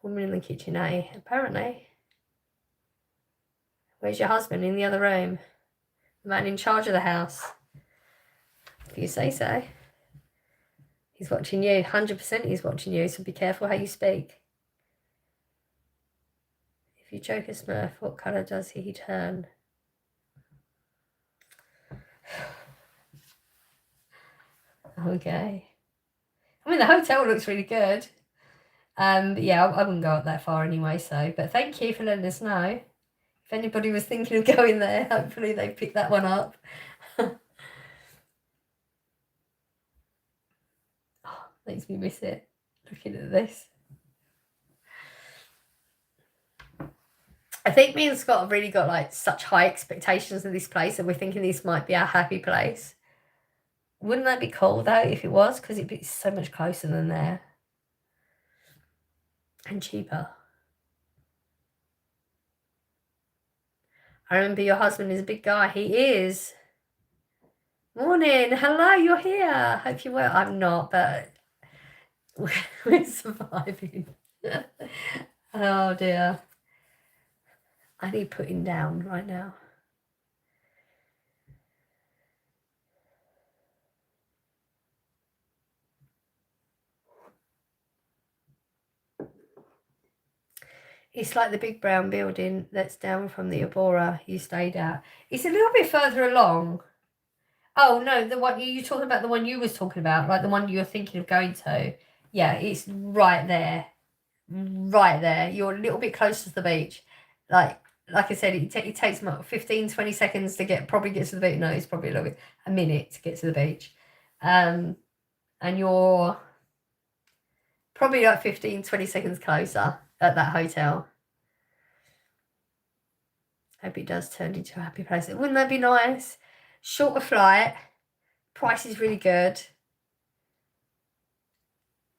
Woman in the kitchen, eh? Apparently. Where's your husband? In the other room. The man in charge of the house. If you say so. He's watching you. 100% he's watching you, so be careful how you speak. If you choke a Smurf, what colour does he turn? Okay. I mean, the hotel looks really good. But yeah, I wouldn't go up that far anyway, so. But thank you for letting us know. If anybody was thinking of going there, hopefully they picked that one up. Oh, makes me miss it, looking at this. I think me and Scott have really got like such high expectations of this place that we're thinking this might be our happy place. Wouldn't that be cool though if it was? Because it'd be so much closer than there. And cheaper. I remember your husband is a big guy. He is. Morning. Hello, you're here. Hope you're well. I'm not, but we're surviving. Oh dear. I need putting down right now. It's like the big brown building that's down from the Abora you stayed at. It's a little bit further along. Oh no, the one you're talking about, the one you was talking about, like the one you're thinking of going to. Yeah, it's right there. Right there. You're a little bit closer to the beach. Like I said, it takes about 15-20 seconds to probably get to the beach. No, it's probably a minute to get to the beach. And you're probably like 15-20 seconds closer at that hotel. Hope it does turn into a happy place. Wouldn't that be nice? Shorter flight. Price is really good.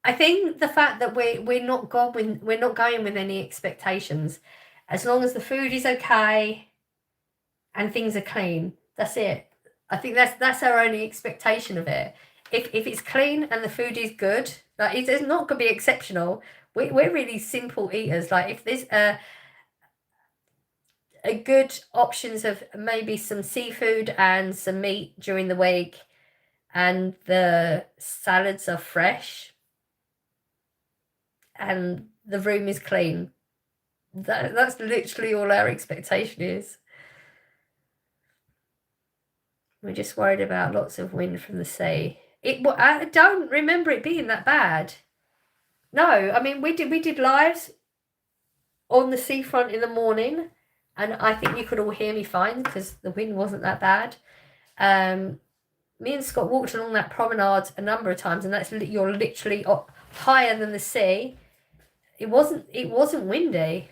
I think the fact that we're not going with any expectations. As long as the food is okay and things are clean, that's it. I think that's our only expectation of it. If it's clean and the food is good, like it's not going to be exceptional. We're really simple eaters. Like if there's a good options of maybe some seafood and some meat during the week, and the salads are fresh, and the room is clean. That's literally all our expectation is. We're just worried about lots of wind from the sea. I don't remember it being that bad. No, I mean we did lives on the seafront in the morning, and I think you could all hear me fine because the wind wasn't that bad. Me and Scott walked along that promenade a number of times, and you're literally higher than the sea. It wasn't windy.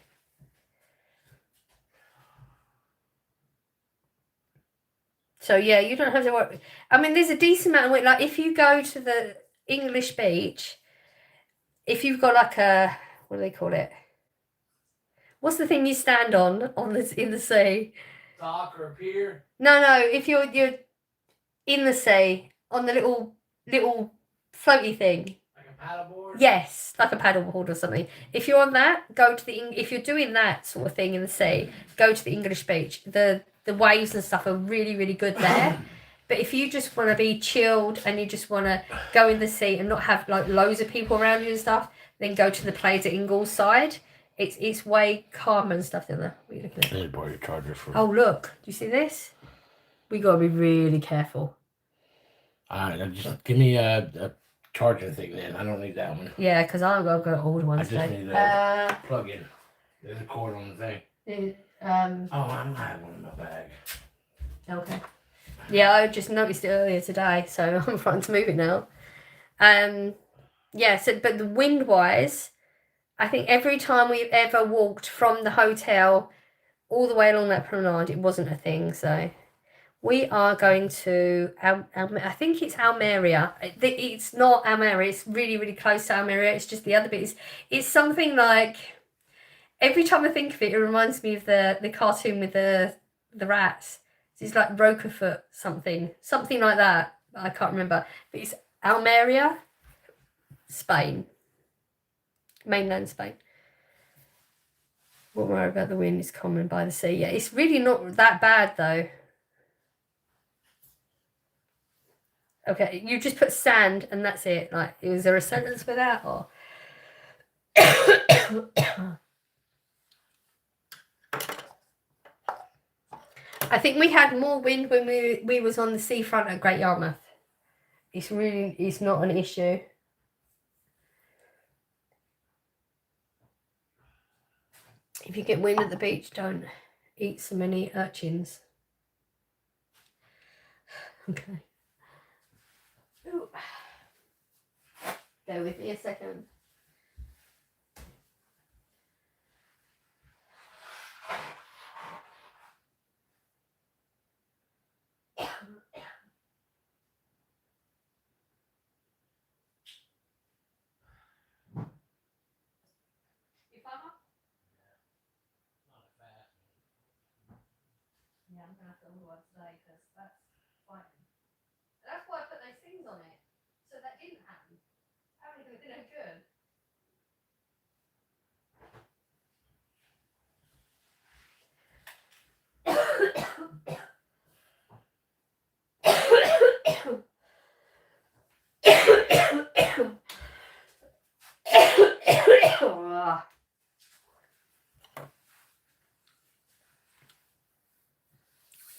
So yeah, you don't have to worry. I mean, there's a decent amount of wind. Like if you go to the English beach, if you've got like what do they call it? What's the thing you stand on in the sea? Dock or pier? No. If you're in the sea on the little floaty thing. Like a paddleboard? Yes, like a paddleboard or something. If you're on that, if you're doing that sort of thing in the sea, go to the English beach. The waves and stuff are really, really good there. But if you just want to be chilled and you just want to go in the sea and not have like loads of people around you and stuff, then go to the Plays at Ingleside. It's way calmer and stuff in there. What are you looking at? I need to borrow your charger for. Oh look, do you see this? We got to be really careful. Alright, just give me a charger thing then. I don't need that one. Yeah, because I've got to order one I just today. need a plug in. There's a cord on the thing. Oh, I don't have one in my bag. Okay. Yeah, I just noticed it earlier today, so I'm trying to move it now. Yeah, but the wind wise, I think every time we've ever walked from the hotel all the way along that promenade, it wasn't a thing. So we are going to, I think it's Almeria. It's not Almeria, it's really, really close to Almeria. It's just the other bit. It's something like Every time I think of it, it reminds me of the cartoon with the rats. It's like Roquefort something like that. I can't remember. But it's Almeria, Spain, mainland Spain. What worry about the wind is common by the sea. Yeah, it's really not that bad though. Okay, you just put sand and that's it. Like, is there a sentence with that or? I think we had more wind when we was on the seafront at Great Yarmouth. It's not an issue. If you get wind at the beach, don't eat so many urchins. Okay. Ooh. Bear with me a second. Yeah, I'm gonna have to order one today because that's frightening. That's why I put those things on it, so that didn't happen. Apparently they did good.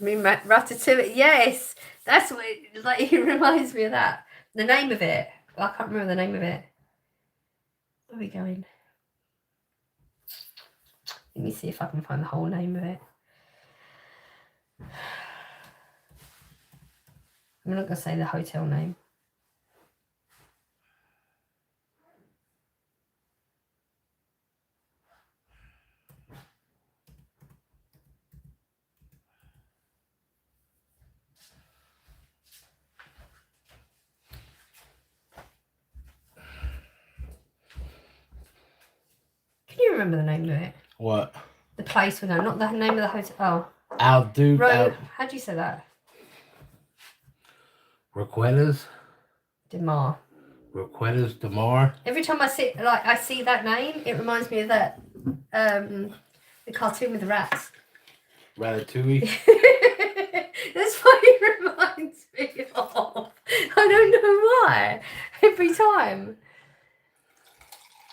I mean, Ratatouille, yes, that's what it reminds me of that. The name of it, well, I can't remember the name of it. Where are we going? Let me see if I can find the whole name of it. I'm not going to say the hotel name. Can you remember the name of it? What? The place we go, not the name of the hotel. Oh. How do you say that? Requetas? Demar. Requetas Demar? Every time I see that name, it reminds me of that the cartoon with the rats. Ratatouille? That's what it reminds me of. I don't know why. Every time.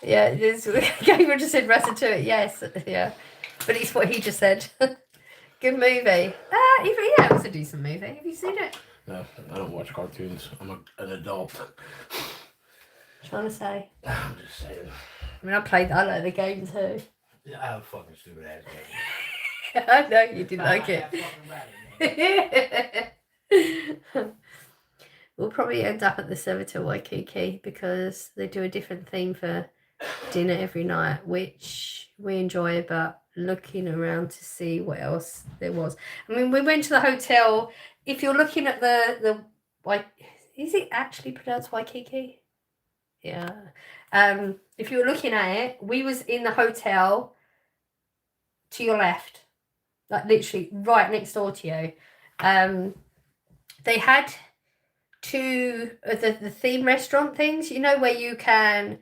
Yeah, Gabriel just said Ratatouille. Yes, yeah. But it's what he just said. Good movie. Yeah, it was a decent movie. Have you seen it? No, I don't watch cartoons. I'm an adult. Trying to say. I'm just saying. I mean, I like the game too. Yeah, I have a fucking stupid ass game. I know you didn't like it. We'll probably end up at the Servitor Waikiki because they do a different theme for dinner every night, which we enjoy, but looking around to see what else there was. I mean, we went to the hotel. If you're looking at the is it actually pronounced Waikiki? Yeah. If you're looking at it, we was in the hotel to your left, like literally right next door to you. They had two of the theme restaurant things, you know, where you can,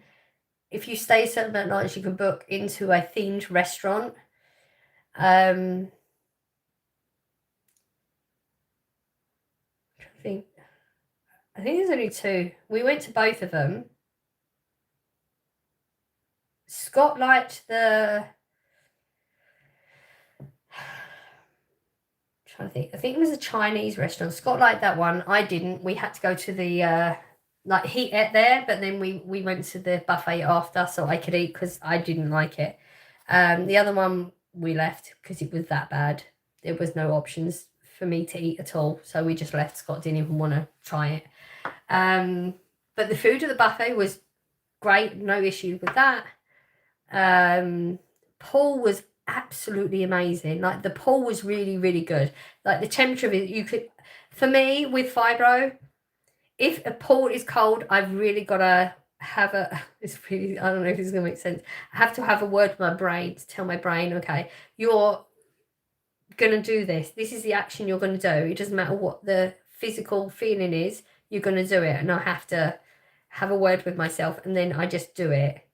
if you stay certain nights, you can book into a themed restaurant. I think there's only two. We went to both of them. Scott liked I think it was a Chinese restaurant. Scott liked that one. I didn't. We had to go to the he ate there, but then we went to the buffet after so I could eat because I didn't like it. The other one we left because it was that bad. There was no options for me to eat at all, so we just left. Scott didn't even want to try it. But the food at the buffet was great. No issue with that. Pool was absolutely amazing. Like the pool was really, really good. Like the temperature of it, for me with fibro, if a pool is cold, I've really got to have a it's really, I don't know if it's gonna make sense. I have to have a word with my brain to tell my brain, okay, you're gonna do this. This is the action you're gonna do. It doesn't matter what the physical feeling is, you're gonna do it. And I have to have a word with myself, and then I just do it.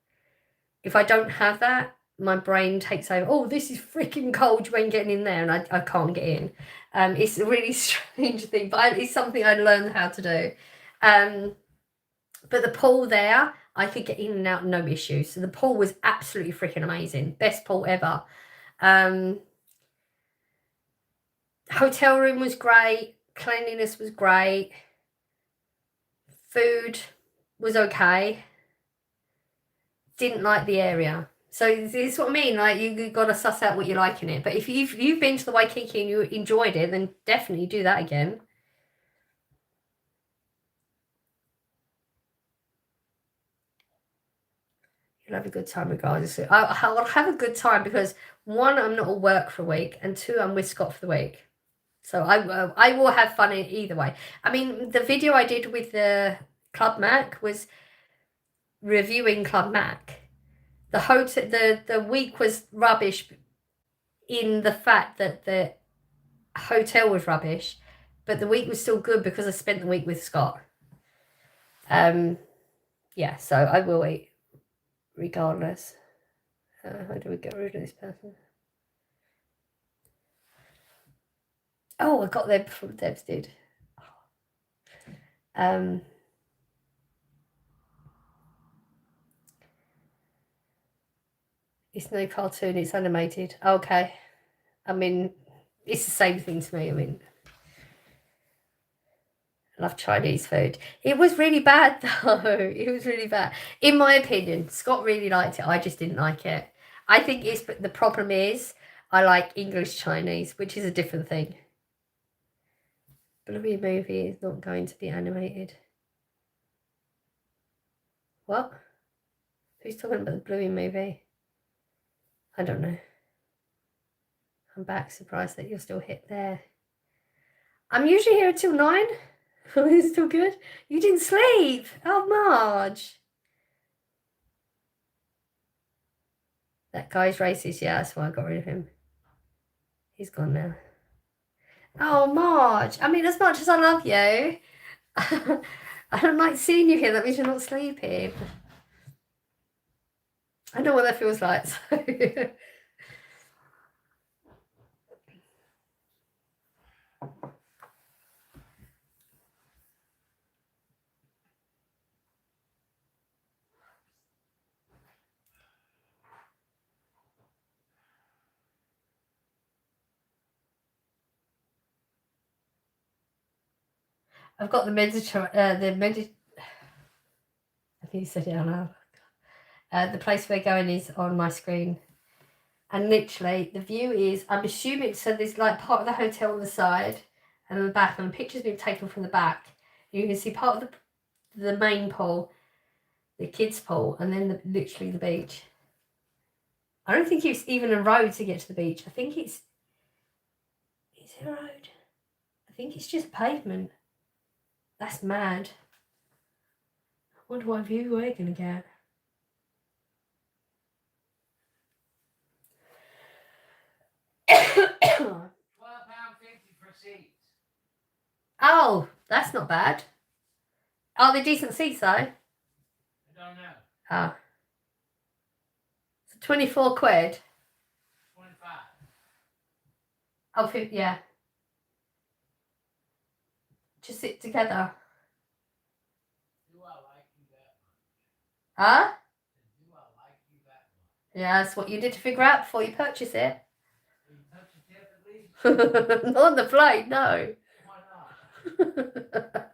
If I don't have that, my brain takes over. Oh, this is freaking cold. You ain't getting in there, and I can't get in. It's a really strange thing, but it's something I learned how to do. But the pool there, I could get in and out, no issue. So the pool was absolutely freaking amazing. Best pool ever. Hotel room was great. Cleanliness was great. Food was okay. Didn't like the area. So this is what I mean. Like you got to suss out what you like in it. But if you've been to the Waikiki and you enjoyed it, then definitely do that again. You'll have a good time regardless. I'll have a good time because 1, I'm not at work for a week, and 2, I'm with Scott for the week. So I will have fun in either way. I mean, the video I did with the Club Mac was reviewing Club Mac. The hotel, the week was rubbish in the fact that the hotel was rubbish, but the week was still good because I spent the week with Scott. Yeah, so I will eat regardless. How do we get rid of this person? Oh, I got there before Debs did. It's no cartoon, it's animated. Okay. I mean, it's the same thing to me. I mean, I love Chinese food. It was really bad, though. It was really bad. In my opinion, Scott really liked it. I just didn't like it. I think the problem is I like English Chinese, which is a different thing. Bluey movie is not going to be animated. What? Who's talking about the Bluey movie? I don't know. I'm back, surprised that you're still hit there. I'm usually here until 9. It's still good. You didn't sleep. Oh, Marge. That guy's racist. Yeah, that's why I got rid of him. He's gone now. Oh, Marge. I mean, as much as I love you, I don't like seeing you here. That means you're not sleeping. I know what that feels like. So. I've got the I think you said it out loud. The place we're going is on my screen. And literally, the view is, I'm assuming, so there's like part of the hotel on the side and on the back, and the picture's been taken from the back. You can see part of the main pool, the kids' pool, and then literally the beach. I don't think it's even a road to get to the beach. I think it's... Is it a road? I think it's just pavement. That's mad. I wonder what view we're going to get. £12.50 for seats. Oh, that's not bad. Are they decent seats though? I don't know. Oh. So 24 quid. 25. Oh, yeah. Just sit together. Do I like you that much? Huh? Do I like you that much? Yeah, that's what you did to figure out before you purchase it. Will you touch the tip at least? Not on the flight, no. Why not?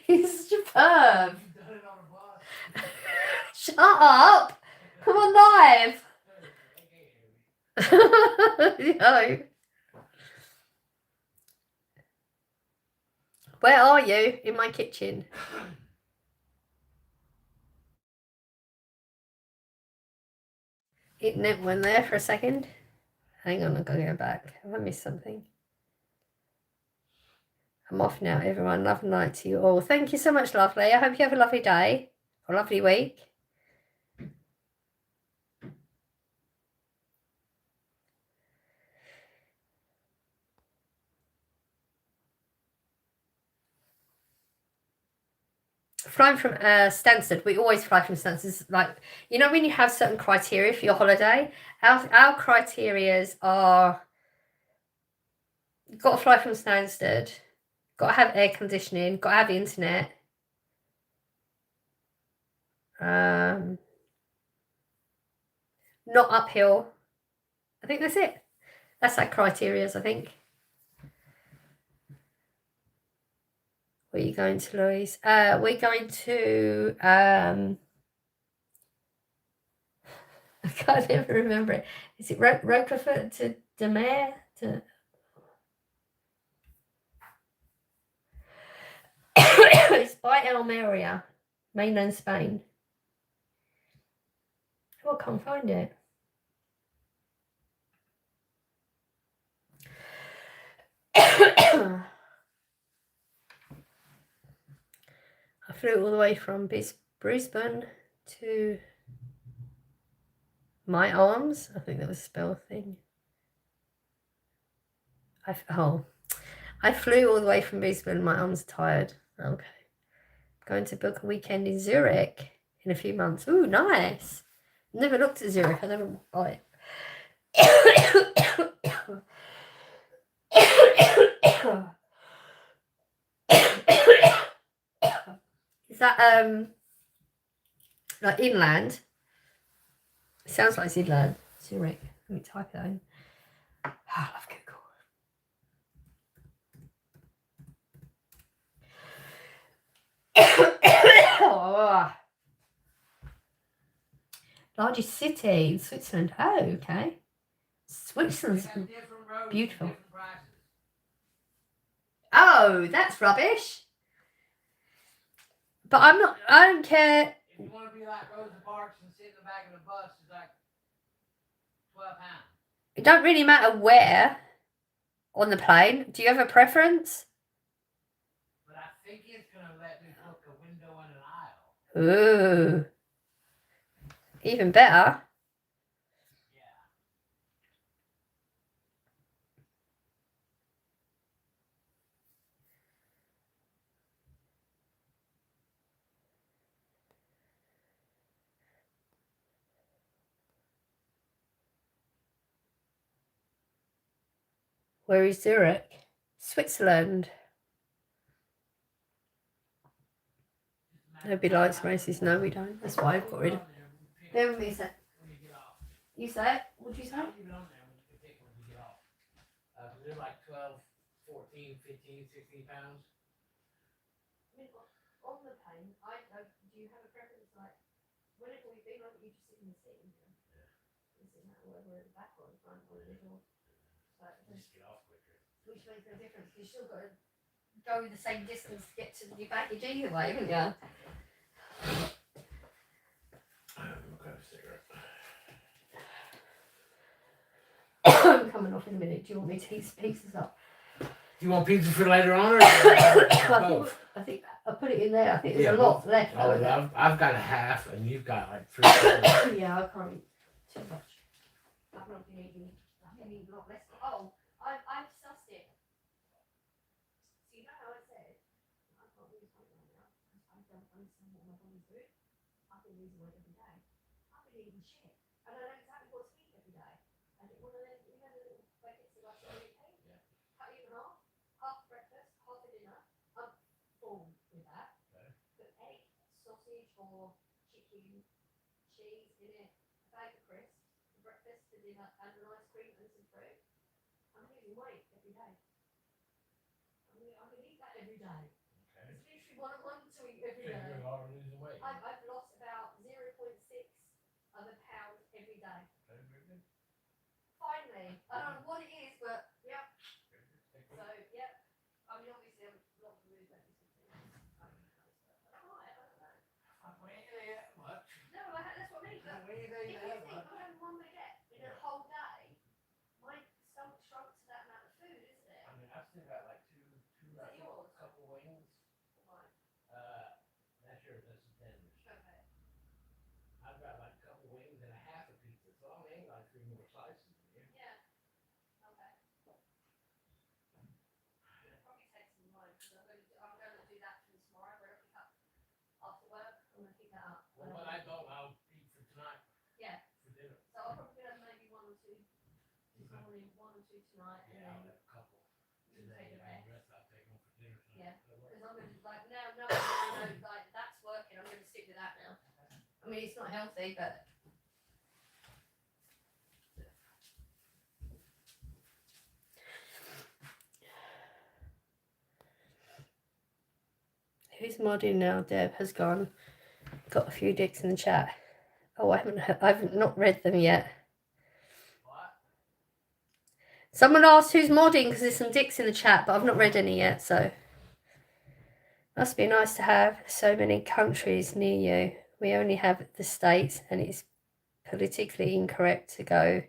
He's superb. You've done it on a bus. Shut up. Come on live. No. Where are you? In my kitchen. It went there for a second. Hang on, I've got to go back. Have I missed something? I'm off now, everyone. Love and light to you all. Thank you so much, lovely. I hope you have a lovely day. a lovely week. Flying from Stansted, we always fly from Stansted. Like, you know, when you have certain criteria for your holiday, our criterias are: got to fly from Stansted, got to have air conditioning, got to have internet. Not uphill. I think that's it. That's our criterias, I think. Where are you going to, Louise? We're going to I can't ever remember it. Is it Roquefort to Demer? It's by Almeria, mainland Spain. Oh, I can't find it. I flew all the way from Brisbane to My Arms. I think that was a spell thing. I flew all the way from Brisbane. My arms are tired. Okay. Going to book a weekend in Zurich in a few months. Ooh, nice. Never looked at Zurich. I never bought it. Is that like inland? It sounds like it's inland. Zurich. Let me type that in. Oh, I love Google. Largest city in Switzerland. Oh, okay. Switzerland's beautiful. Oh, that's rubbish. But I don't care. If you want to be like Rosa Parks and sit in the back of the bus, it's like £12. It don't really matter where on the plane. Do you have a preference? But I think it's going to let me book a window and an aisle. Ooh. Even better. Yeah. Where is Zurich? Switzerland. Nobody likes races. No, we don't. That's why I've got rid of. Bear with me a sec. You say it? What did you say? Leave it on there when you pick when you get off. They're like 12, 14, 15, 16 pounds. On the plane, do you have a preference? Like, whenever we've been on, you just sit in the seat. Yeah. It doesn't matter whether we're at the back or the front or the middle. Just get off quicker. Which makes no difference. You've still got to go the same distance to get to your baggage either way, haven't you? I'll grab a cigarette. I'm coming off in a minute. Do you want me to heat some pizzas up? Do you want pizza for later on or both? I think I put it in there. I think there's Yeah, a lot left. Oh, I've got a half and you've got like 3 Yeah, I can't eat too much. I've not been eating. I've been eating a lot less. Oh, I've sussed it. So you know how I said I can't lose weight right now because I don't understand what my body's doing. I've been losing weight every day. I've been eating shit, and I know exactly what to eat every day. I didn't want to let the little packets of like yeah. Cut you in half breakfast, half for dinner. I'm full with that. Okay. Put egg, sausage, or chicken, cheese in it, a bag of crisps for breakfast, for dinner, and an ice cream and some fruit. I'm losing weight every day. I can eat that every day. Okay. It's literally what I want to eat every day. You are losing weight. I've lost about 0.6 of a pound every day. Okay, very good. Finally. I don't know what it is, but yep. So, yep. I mean, obviously, I'm not going to lose that. I don't know. We ain't gonna eat that much. No, that's what I mean. But We ain't gonna if eat you that think much. I have one baguette in a whole day, my stomach shrunk to that amount of food, isn't it? I mean, I've still got like two Is that yours? couple wings. Right. That's yours, that's the tenders. Okay. only one or two tonight. Yeah, I'll have a couple today, and the rest I'll take home for dinner tonight. Yeah. Because I'm gonna like now I know like that's working. I'm gonna stick with that now. I mean, it's not healthy, but. Who's modding now? Deb has gone. Got a few dicks in the chat. Oh, I've not read them yet. What? Someone asked who's modding because there's some dicks in the chat, but I've not read any yet, so. Must be nice to have so many countries near you. We only have the States, and it's politically incorrect to go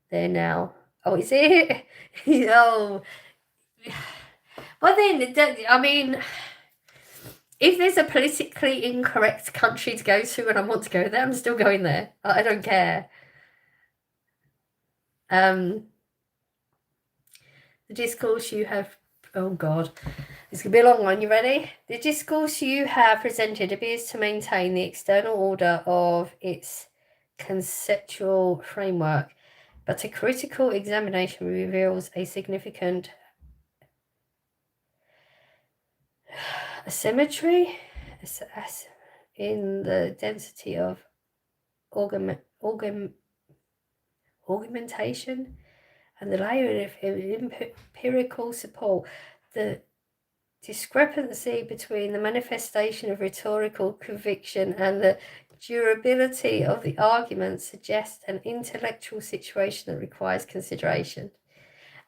there now. Oh, is it? Oh. Well then, I mean, if there's a politically incorrect country to go to and I want to go there, I'm still going there. I don't care. The discourse you have, oh God, it's going to be a long one. You ready? The discourse you have presented appears to maintain the external order of its conceptual framework, but a critical examination reveals a significant asymmetry in the density of augmentation and the layer of empirical support. The discrepancy between the manifestation of rhetorical conviction and the durability of the argument suggests an intellectual situation that requires consideration.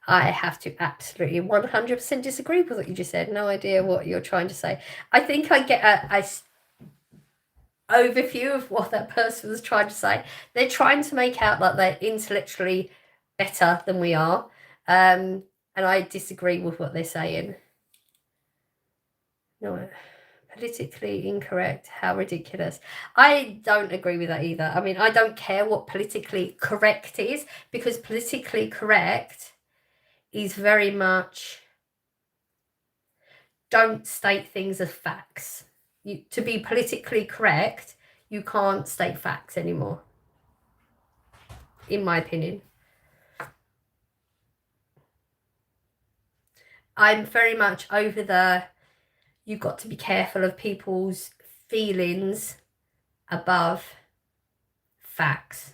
I have to absolutely 100% disagree with what you just said. No idea what you're trying to say. I think I get a overview of what that person was trying to say. They're trying to make out like they're intellectually better than we are. And I disagree with what they're saying. No, politically incorrect. How ridiculous. I don't agree with that either. I mean, I don't care what politically correct is, because politically correct is very much don't state things as facts. To be politically correct, you can't state facts anymore, in my opinion. I'm very much over the you've got to be careful of people's feelings above facts.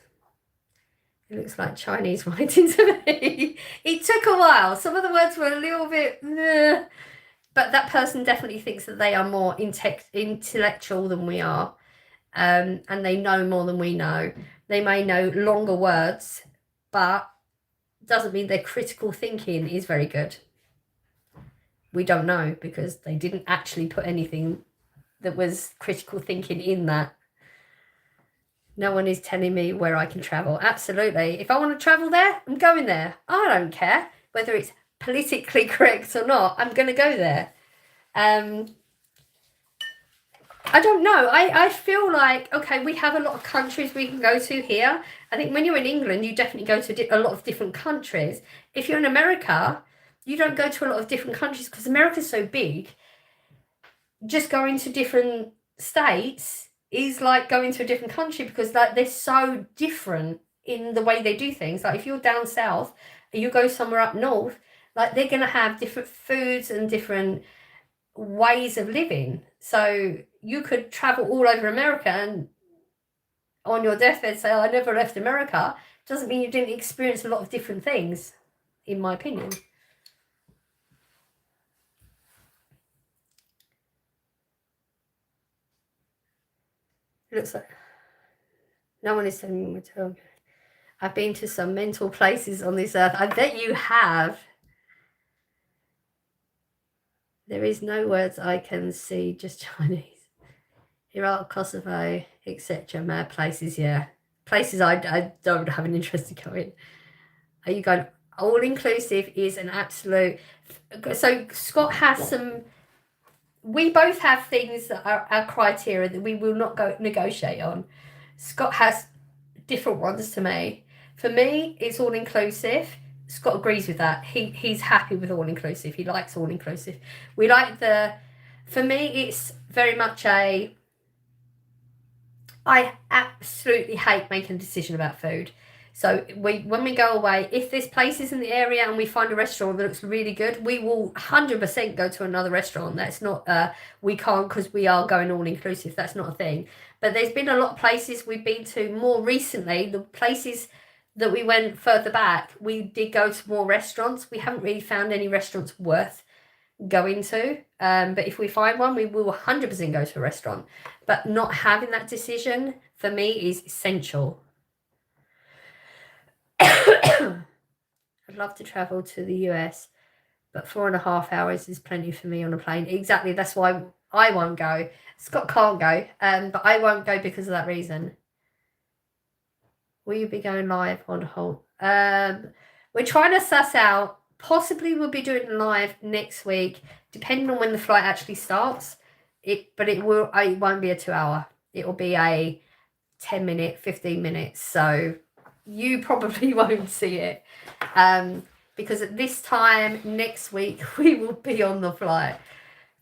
It looks like Chinese writing to me. It took a while. Some of the words were a little bit, but that person definitely thinks that they are more intellectual than we are, and they know more than we know. They may know longer words, but doesn't mean their critical thinking is very good. We don't know because they didn't actually put anything that was critical thinking in that. No one is telling me where I can travel. Absolutely. If I want to travel there, I'm going there. I don't care whether it's politically correct or not. I'm going to go there. I don't know. I feel like, okay, we have a lot of countries we can go to here. I think when you're in England, you definitely go to a lot of different countries. If you're in America, you don't go to a lot of different countries because America's so big. Just going to different states is like going to a different country because like they're so different in the way they do things. Like if you're down south and you go somewhere up north, like they're going to have different foods and different ways of living. So you could travel all over America and on your deathbed say, oh, I never left America. Doesn't mean you didn't experience a lot of different things, in my opinion. It looks like no one is telling me what to tell. I've been to some mental places on this earth. I bet you have. There is no words I can see, just Chinese. Iraq, Kosovo, etc. Mad places, yeah. Places I don't have an interest in going. Are you going all-inclusive is an absolute... So Scott has some... We both have things that are our criteria that we will not go negotiate on. Scott has different ones to me. For me, it's all-inclusive. Scott agrees with that. He's happy with all-inclusive. He likes all-inclusive. We like the... For me, it's very much a... I absolutely hate making a decision about food. So when we go away, if there's places in the area and we find a restaurant that looks really good, we will 100% go to another restaurant. That's not we can't because we are going all inclusive. That's not a thing. But there's been a lot of places we've been to more recently. The places that we went further back, we did go to more restaurants. We haven't really found any restaurants worth going to. But if we find one, we will 100% go to a restaurant. But not having that decision for me is essential. I'd love to travel to the US, but 4.5 hours is plenty for me on a plane. Exactly, that's why I won't go. Scott can't go, but I won't go because of that reason. Will you be going live on hold? We're trying to suss out. Possibly we'll be doing live next week, depending on when the flight actually starts. But it won't be a 2 hour. It will be a 10 minute, 15 minutes. So you probably won't see it. Because at this time next week we will be on the flight.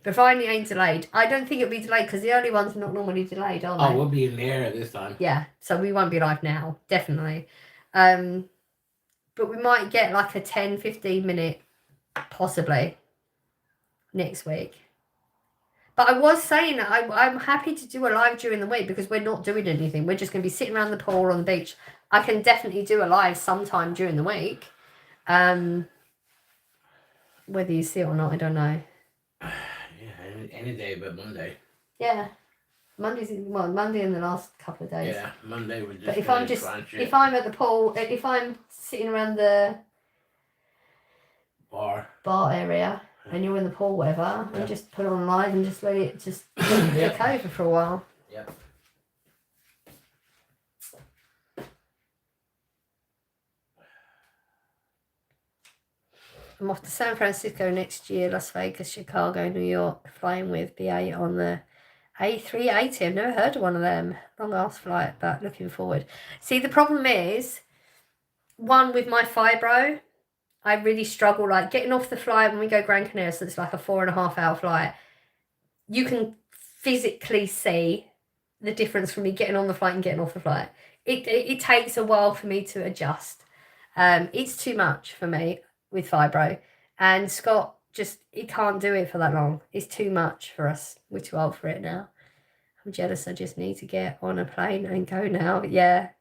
Providing it ain't delayed. I don't think it'll be delayed because the early ones are not normally delayed, are they? Oh, we'll be in the air this time. Yeah, so we won't be live now, definitely. But we might get like a 10-15 minute possibly next week. But I was saying I'm happy to do a live during the week because we're not doing anything. We're just going to be sitting around the pool on the beach. I can definitely do a live sometime during the week. Whether you see it or not, I don't know. Yeah, any day but Monday. Yeah. Monday in the last couple of days. Yeah, Monday we're just. But if I'm at the pool, if I'm sitting around the bar area and you're in the pool, whatever, and just put it on live and just let it take over for a while. Yep. I'm off to San Francisco next year, Las Vegas, Chicago, New York, flying with BA on the A380. I've never heard of one of them. Long ass flight, but looking forward. See, the problem is, one, with my fibro, I really struggle, like getting off the flight when we go Gran Canaria, so it's like a 4.5 hour flight. You can physically see the difference from me getting on the flight and getting off the flight. It takes a while for me to adjust. It's too much for me with fibro, and Scott he can't do it for that long. It's too much for us. We're too old for it now. I'm jealous. I just need to get on a plane and go now. Yeah.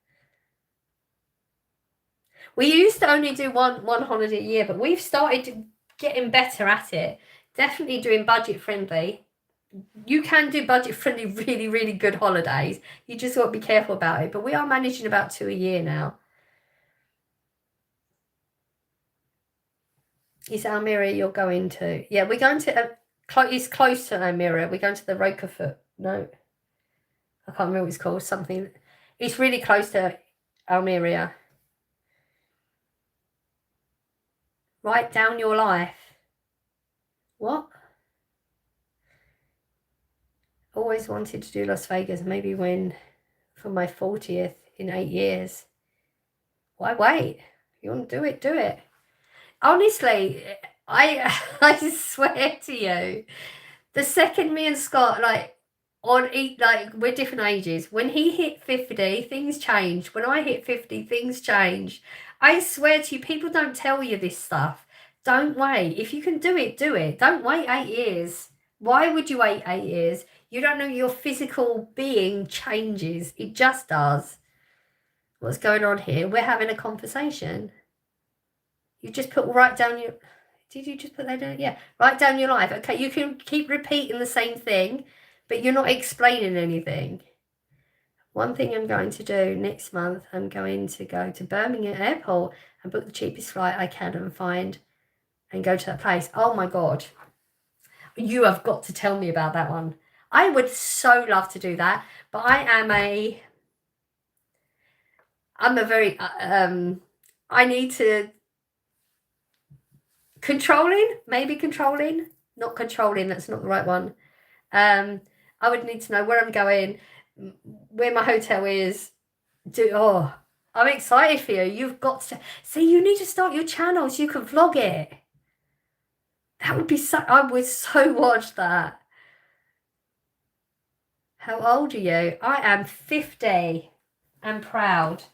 We used to only do one holiday a year, but we've started getting better at it. Definitely doing budget friendly. You can do budget friendly, really, really good holidays. You just got to be careful about it. But we are managing about 2 a year now. Is Almere you're going to? Yeah, we're going to. It's close to Almere. We're going to the Rocafoot. No, I can't remember what it's called. Something. It's really close to Almere. Write down your life. What? Always wanted to do Las Vegas. Maybe win for my 40th in 8 years. Why wait? You want to do it? Do it. Honestly, I swear to you, the second me and Scott we're different ages. When he hit 50, things changed. When I hit 50, things changed. I swear to you, people don't tell you this stuff. Don't wait. If you can do it, do it. Don't wait 8 years. Why would you wait 8 years? You don't know your physical being changes. It just does. What's going on here? We're having a conversation. You just write down your... Did you just put that down? Yeah. Write down your life. Okay, you can keep repeating the same thing, but you're not explaining anything. One thing I'm going to do next month, I'm going to go to Birmingham Airport and book the cheapest flight I can and find and go to that place. Oh my God. You have got to tell me about that one. I would so love to do that, but I'm a very, I need to... Maybe controlling, not controlling, that's not the right one. I would need to know where I'm going, where my hotel is. I'm excited for you. You've got to see, you need to start your channel so you can vlog it. That would be I would so watch that. How old are you? I am 50. I'm proud.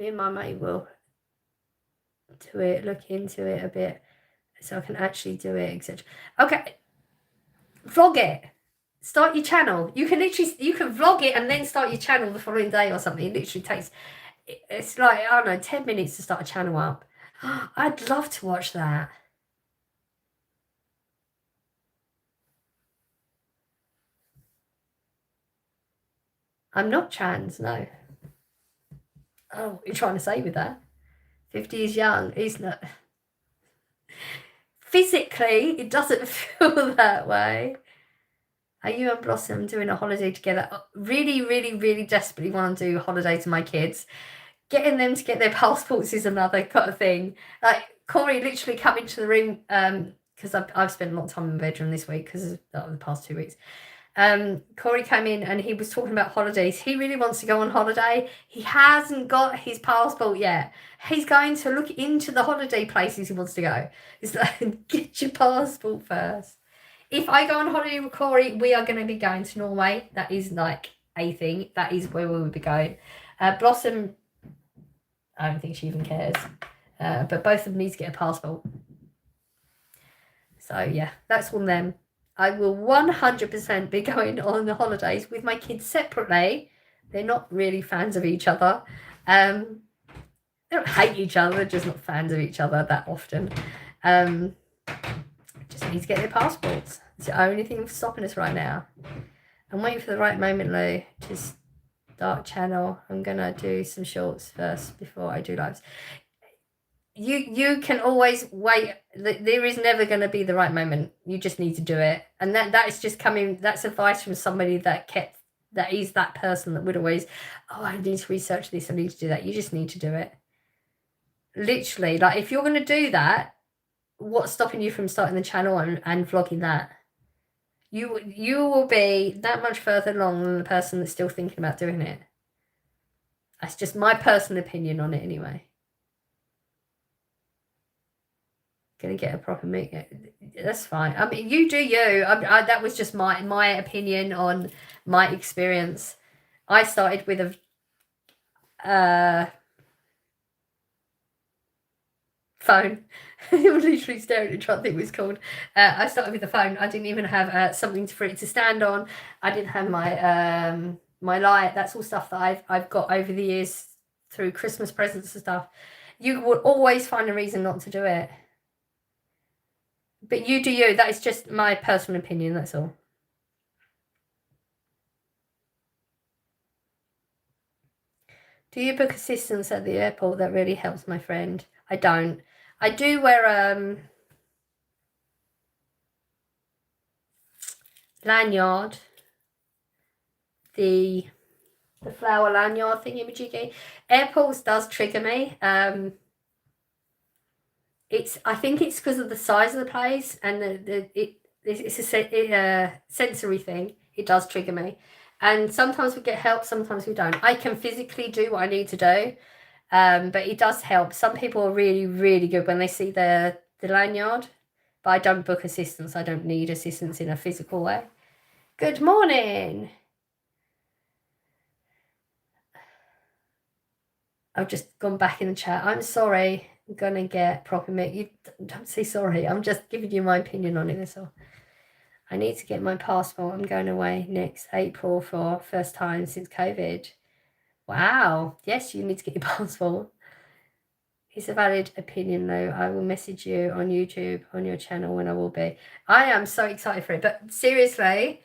Me and my mate will do it, look into it a bit, so I can actually do it, etc. Okay, vlog it. Start your channel. You can vlog it and then start your channel the following day or something. It literally takes, it's like, I don't know, 10 minutes to start a channel up. I'd love to watch that. I'm not trans, no. Oh, what are you trying to say with that? 50 is young. He's not. Physically, it doesn't feel that way. Are you and Blossom doing a holiday together? Really, really, really desperately want to do a holiday to my kids. Getting them to get their passports is another kind of thing. Like, Corey literally come into the room, because I've spent a lot of time in the bedroom this week because of the past 2 weeks. Corey came in and he was talking about holidays. He really wants to go on holiday. He hasn't got his passport yet. He's going to look into the holiday places he wants to go. He's like, get your passport first. If I go on holiday with Corey, we are going to be going to Norway. That is like a thing. That is where we will be going. Blossom, I don't think she even cares. But both of them need to get a passport. So yeah, that's on them. I will 100% be going on the holidays with my kids separately. They're not really fans of each other. They don't hate each other, they're just not fans of each other that often. Just need to get their passports. It's the only thing stopping us right now. I'm waiting for the right moment, Lou, to start channel. I'm going to do some shorts first before I do lives. You can always wait. There is never going to be the right moment. You just need to do it. And that is just coming, that's advice from somebody that is that person that would always, oh, I need to research this, I need to do that. You just need to do it. Literally, like if you're going to do that, what's stopping you from starting the channel and vlogging that? You will be that much further along than the person that's still thinking about doing it. That's just my personal opinion on it anyway. Gonna get a proper meet. That's fine. I mean, you do you. That was just my opinion on my experience. I started with a phone. I'm literally staring at trying to think what it's called. I started with a phone. I didn't even have something for it to stand on. I didn't have my my light. That's all stuff that I've got over the years through Christmas presents and stuff. You will always find a reason not to do it. But you do you. That is just my personal opinion, that's all. Do you book assistance at the airport? That really helps my friend. I don't. I do wear lanyard. The flower lanyard thingy-majiggy. Airports does trigger me. I think it's because of the size of the place and it's a sensory thing. It does trigger me. And sometimes we get help, sometimes we don't. I can physically do what I need to do, but it does help. Some people are really, really good when they see the lanyard, but I don't book assistance. I don't need assistance in a physical way. Good morning. I've just gone back in the chat. I'm sorry. I'm going to get proper meat. You don't say sorry. I'm just giving you my opinion on it. That's all. I need to get my passport. I'm going away next April for first time since COVID. Wow. Yes, you need to get your passport. It's a valid opinion, though. I will message you on YouTube, on your channel when I will be. I am so excited for it. But seriously,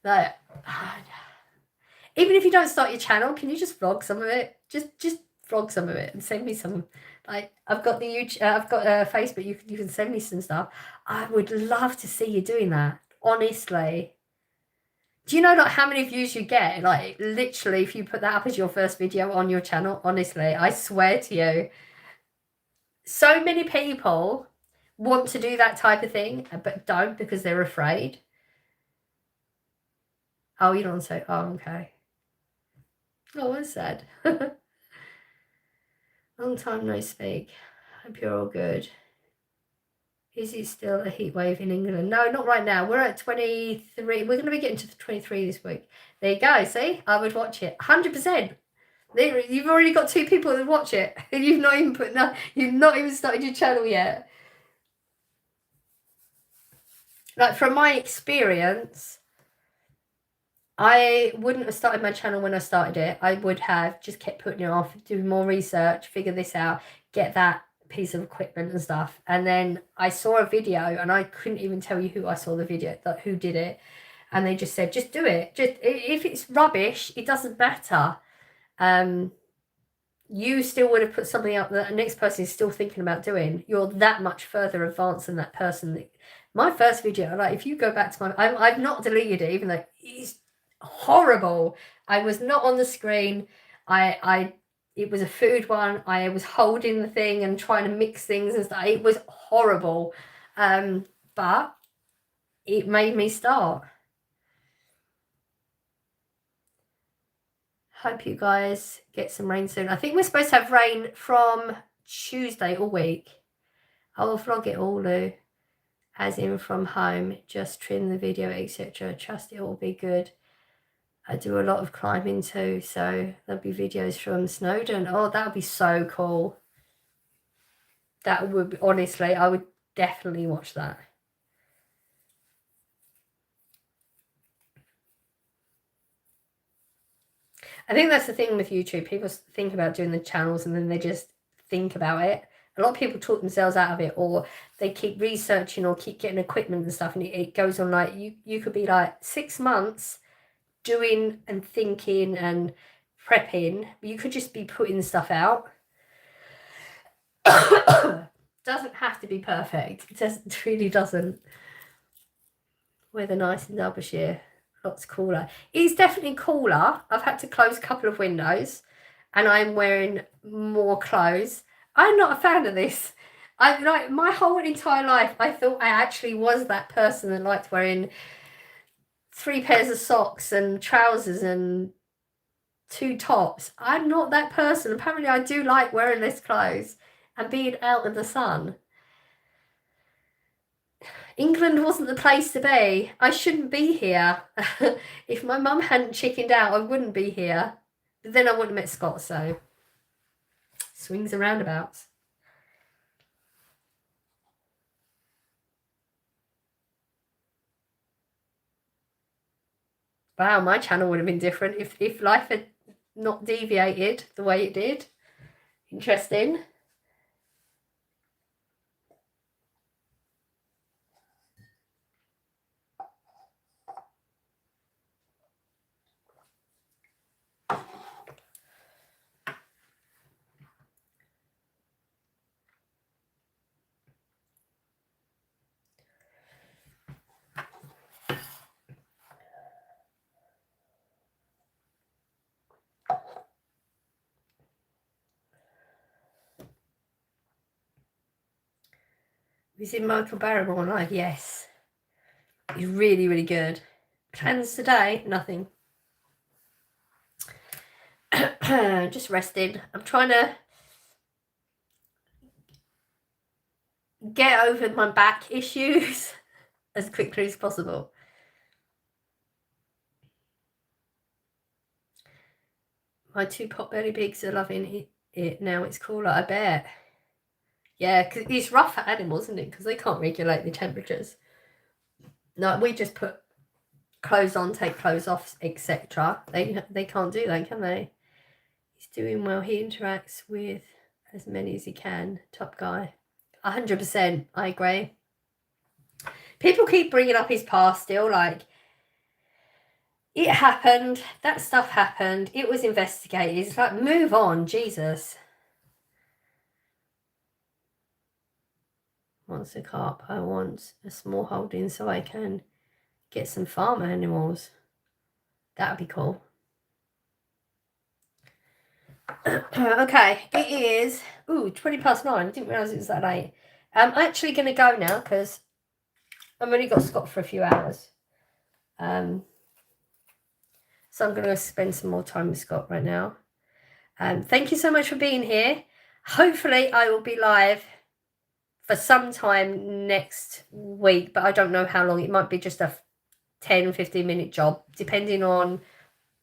like, even if you don't start your channel, can you just vlog some of it? Just vlog some of it and send me some. Like, I've got the YouTube, I've got Facebook. You can send me some stuff. I would love to see you doing that. Honestly, do you know like how many views you get? Like literally, if you put that up as your first video on your channel, honestly, I swear to you, so many people want to do that type of thing, but don't because they're afraid. Oh, you don't say. Oh, okay. Oh, that's sad. Long time no speak. Hope you're all good. Is it still a heat wave in England? No, not right now. We're at 23. We're going to be getting to the 23 this week. There you go. See? I would watch it. 100%. You've already got 2 people that watch it, and you've not even started your channel yet. Like, from my experience, I wouldn't have started my channel when I started it. I would have just kept putting it off, doing more research, figure this out, get that piece of equipment and stuff. And then I saw a video, and I couldn't even tell you who I saw the video, who did it. And they just said, just do it. Just, if it's rubbish, it doesn't matter. You still would have put something up that the next person is still thinking about doing. You're that much further advanced than that person. My first video, like, if you go back to I've not deleted it, even though it's horrible. I was not on the screen. It was a food one. I was holding the thing and trying to mix things and stuff. It was horrible. But it made me start. Hope you guys get some rain soon. I think we're supposed to have rain from Tuesday all week. I will vlog it all, Lou. As in from home. Just trim the video, etc. Trust it will be good. I do a lot of climbing too, so there'll be videos from Snowdon. Oh, that would be so cool. That would be, honestly, I would definitely watch that. I think that's the thing with YouTube. People think about doing the channels and then they just think about it. A lot of people talk themselves out of it, or they keep researching or keep getting equipment and stuff, and it goes on like, you could be like 6 months doing and thinking and prepping. You could just be putting stuff out. Doesn't have to be perfect. It really doesn't. Weather nice in Derbyshire. Lots cooler. It's definitely cooler. I've had to close a couple of windows and I'm wearing more clothes. I'm not a fan of this. I like, my whole entire life, I thought I actually was that person that liked wearing 3 pairs of socks and trousers and 2 tops. I'm not that person. Apparently I do like wearing less clothes and being out in the sun. England wasn't the place to be. I shouldn't be here. If my mum hadn't chickened out, I wouldn't be here. But then I wouldn't have met Scott, so swings and roundabouts. Wow, my channel would have been different if life had not deviated the way it did. Interesting. Have you seen Michael Barrymore live? Yes. He's really, really good. Plans today? Nothing. Just resting. I'm trying to get over my back issues as quickly as possible. My 2 potbelly pigs are loving it now. It's cooler, I bet. Yeah, because it's rough for animals, isn't it? Because they can't regulate the temperatures. No, we just put clothes on, take clothes off, etc. They can't do that, can they? He's doing well. He interacts with as many as he can. Top guy. 100%. I agree. People keep bringing up his past still, like, it happened. That stuff happened. It was investigated. It's like, move on, Jesus. Wants a carp. I want a small holding so I can get some farm animals. That would be cool. Okay, it is 20 past 9. I didn't realise it was that late. I'm actually going to go now because I've only got Scott for a few hours. So I'm going to spend some more time with Scott right now. Thank you so much for being here. Hopefully I will be live for some time next week, but I don't know how long. It might be just a 10-15 minute job, depending on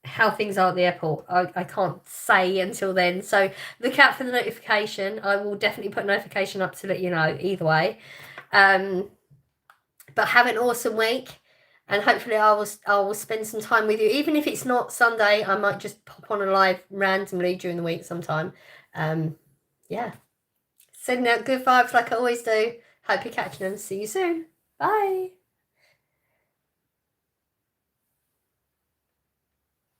how things are at the airport. I can't say until then. So look out for the notification. I will definitely put a notification up to let you know either way. But have an awesome week. And hopefully I will spend some time with you. Even if it's not Sunday, I might just pop on a live randomly during the week sometime. Yeah. Sending out good vibes like I always do. Hope you're catching them. See you soon. Bye.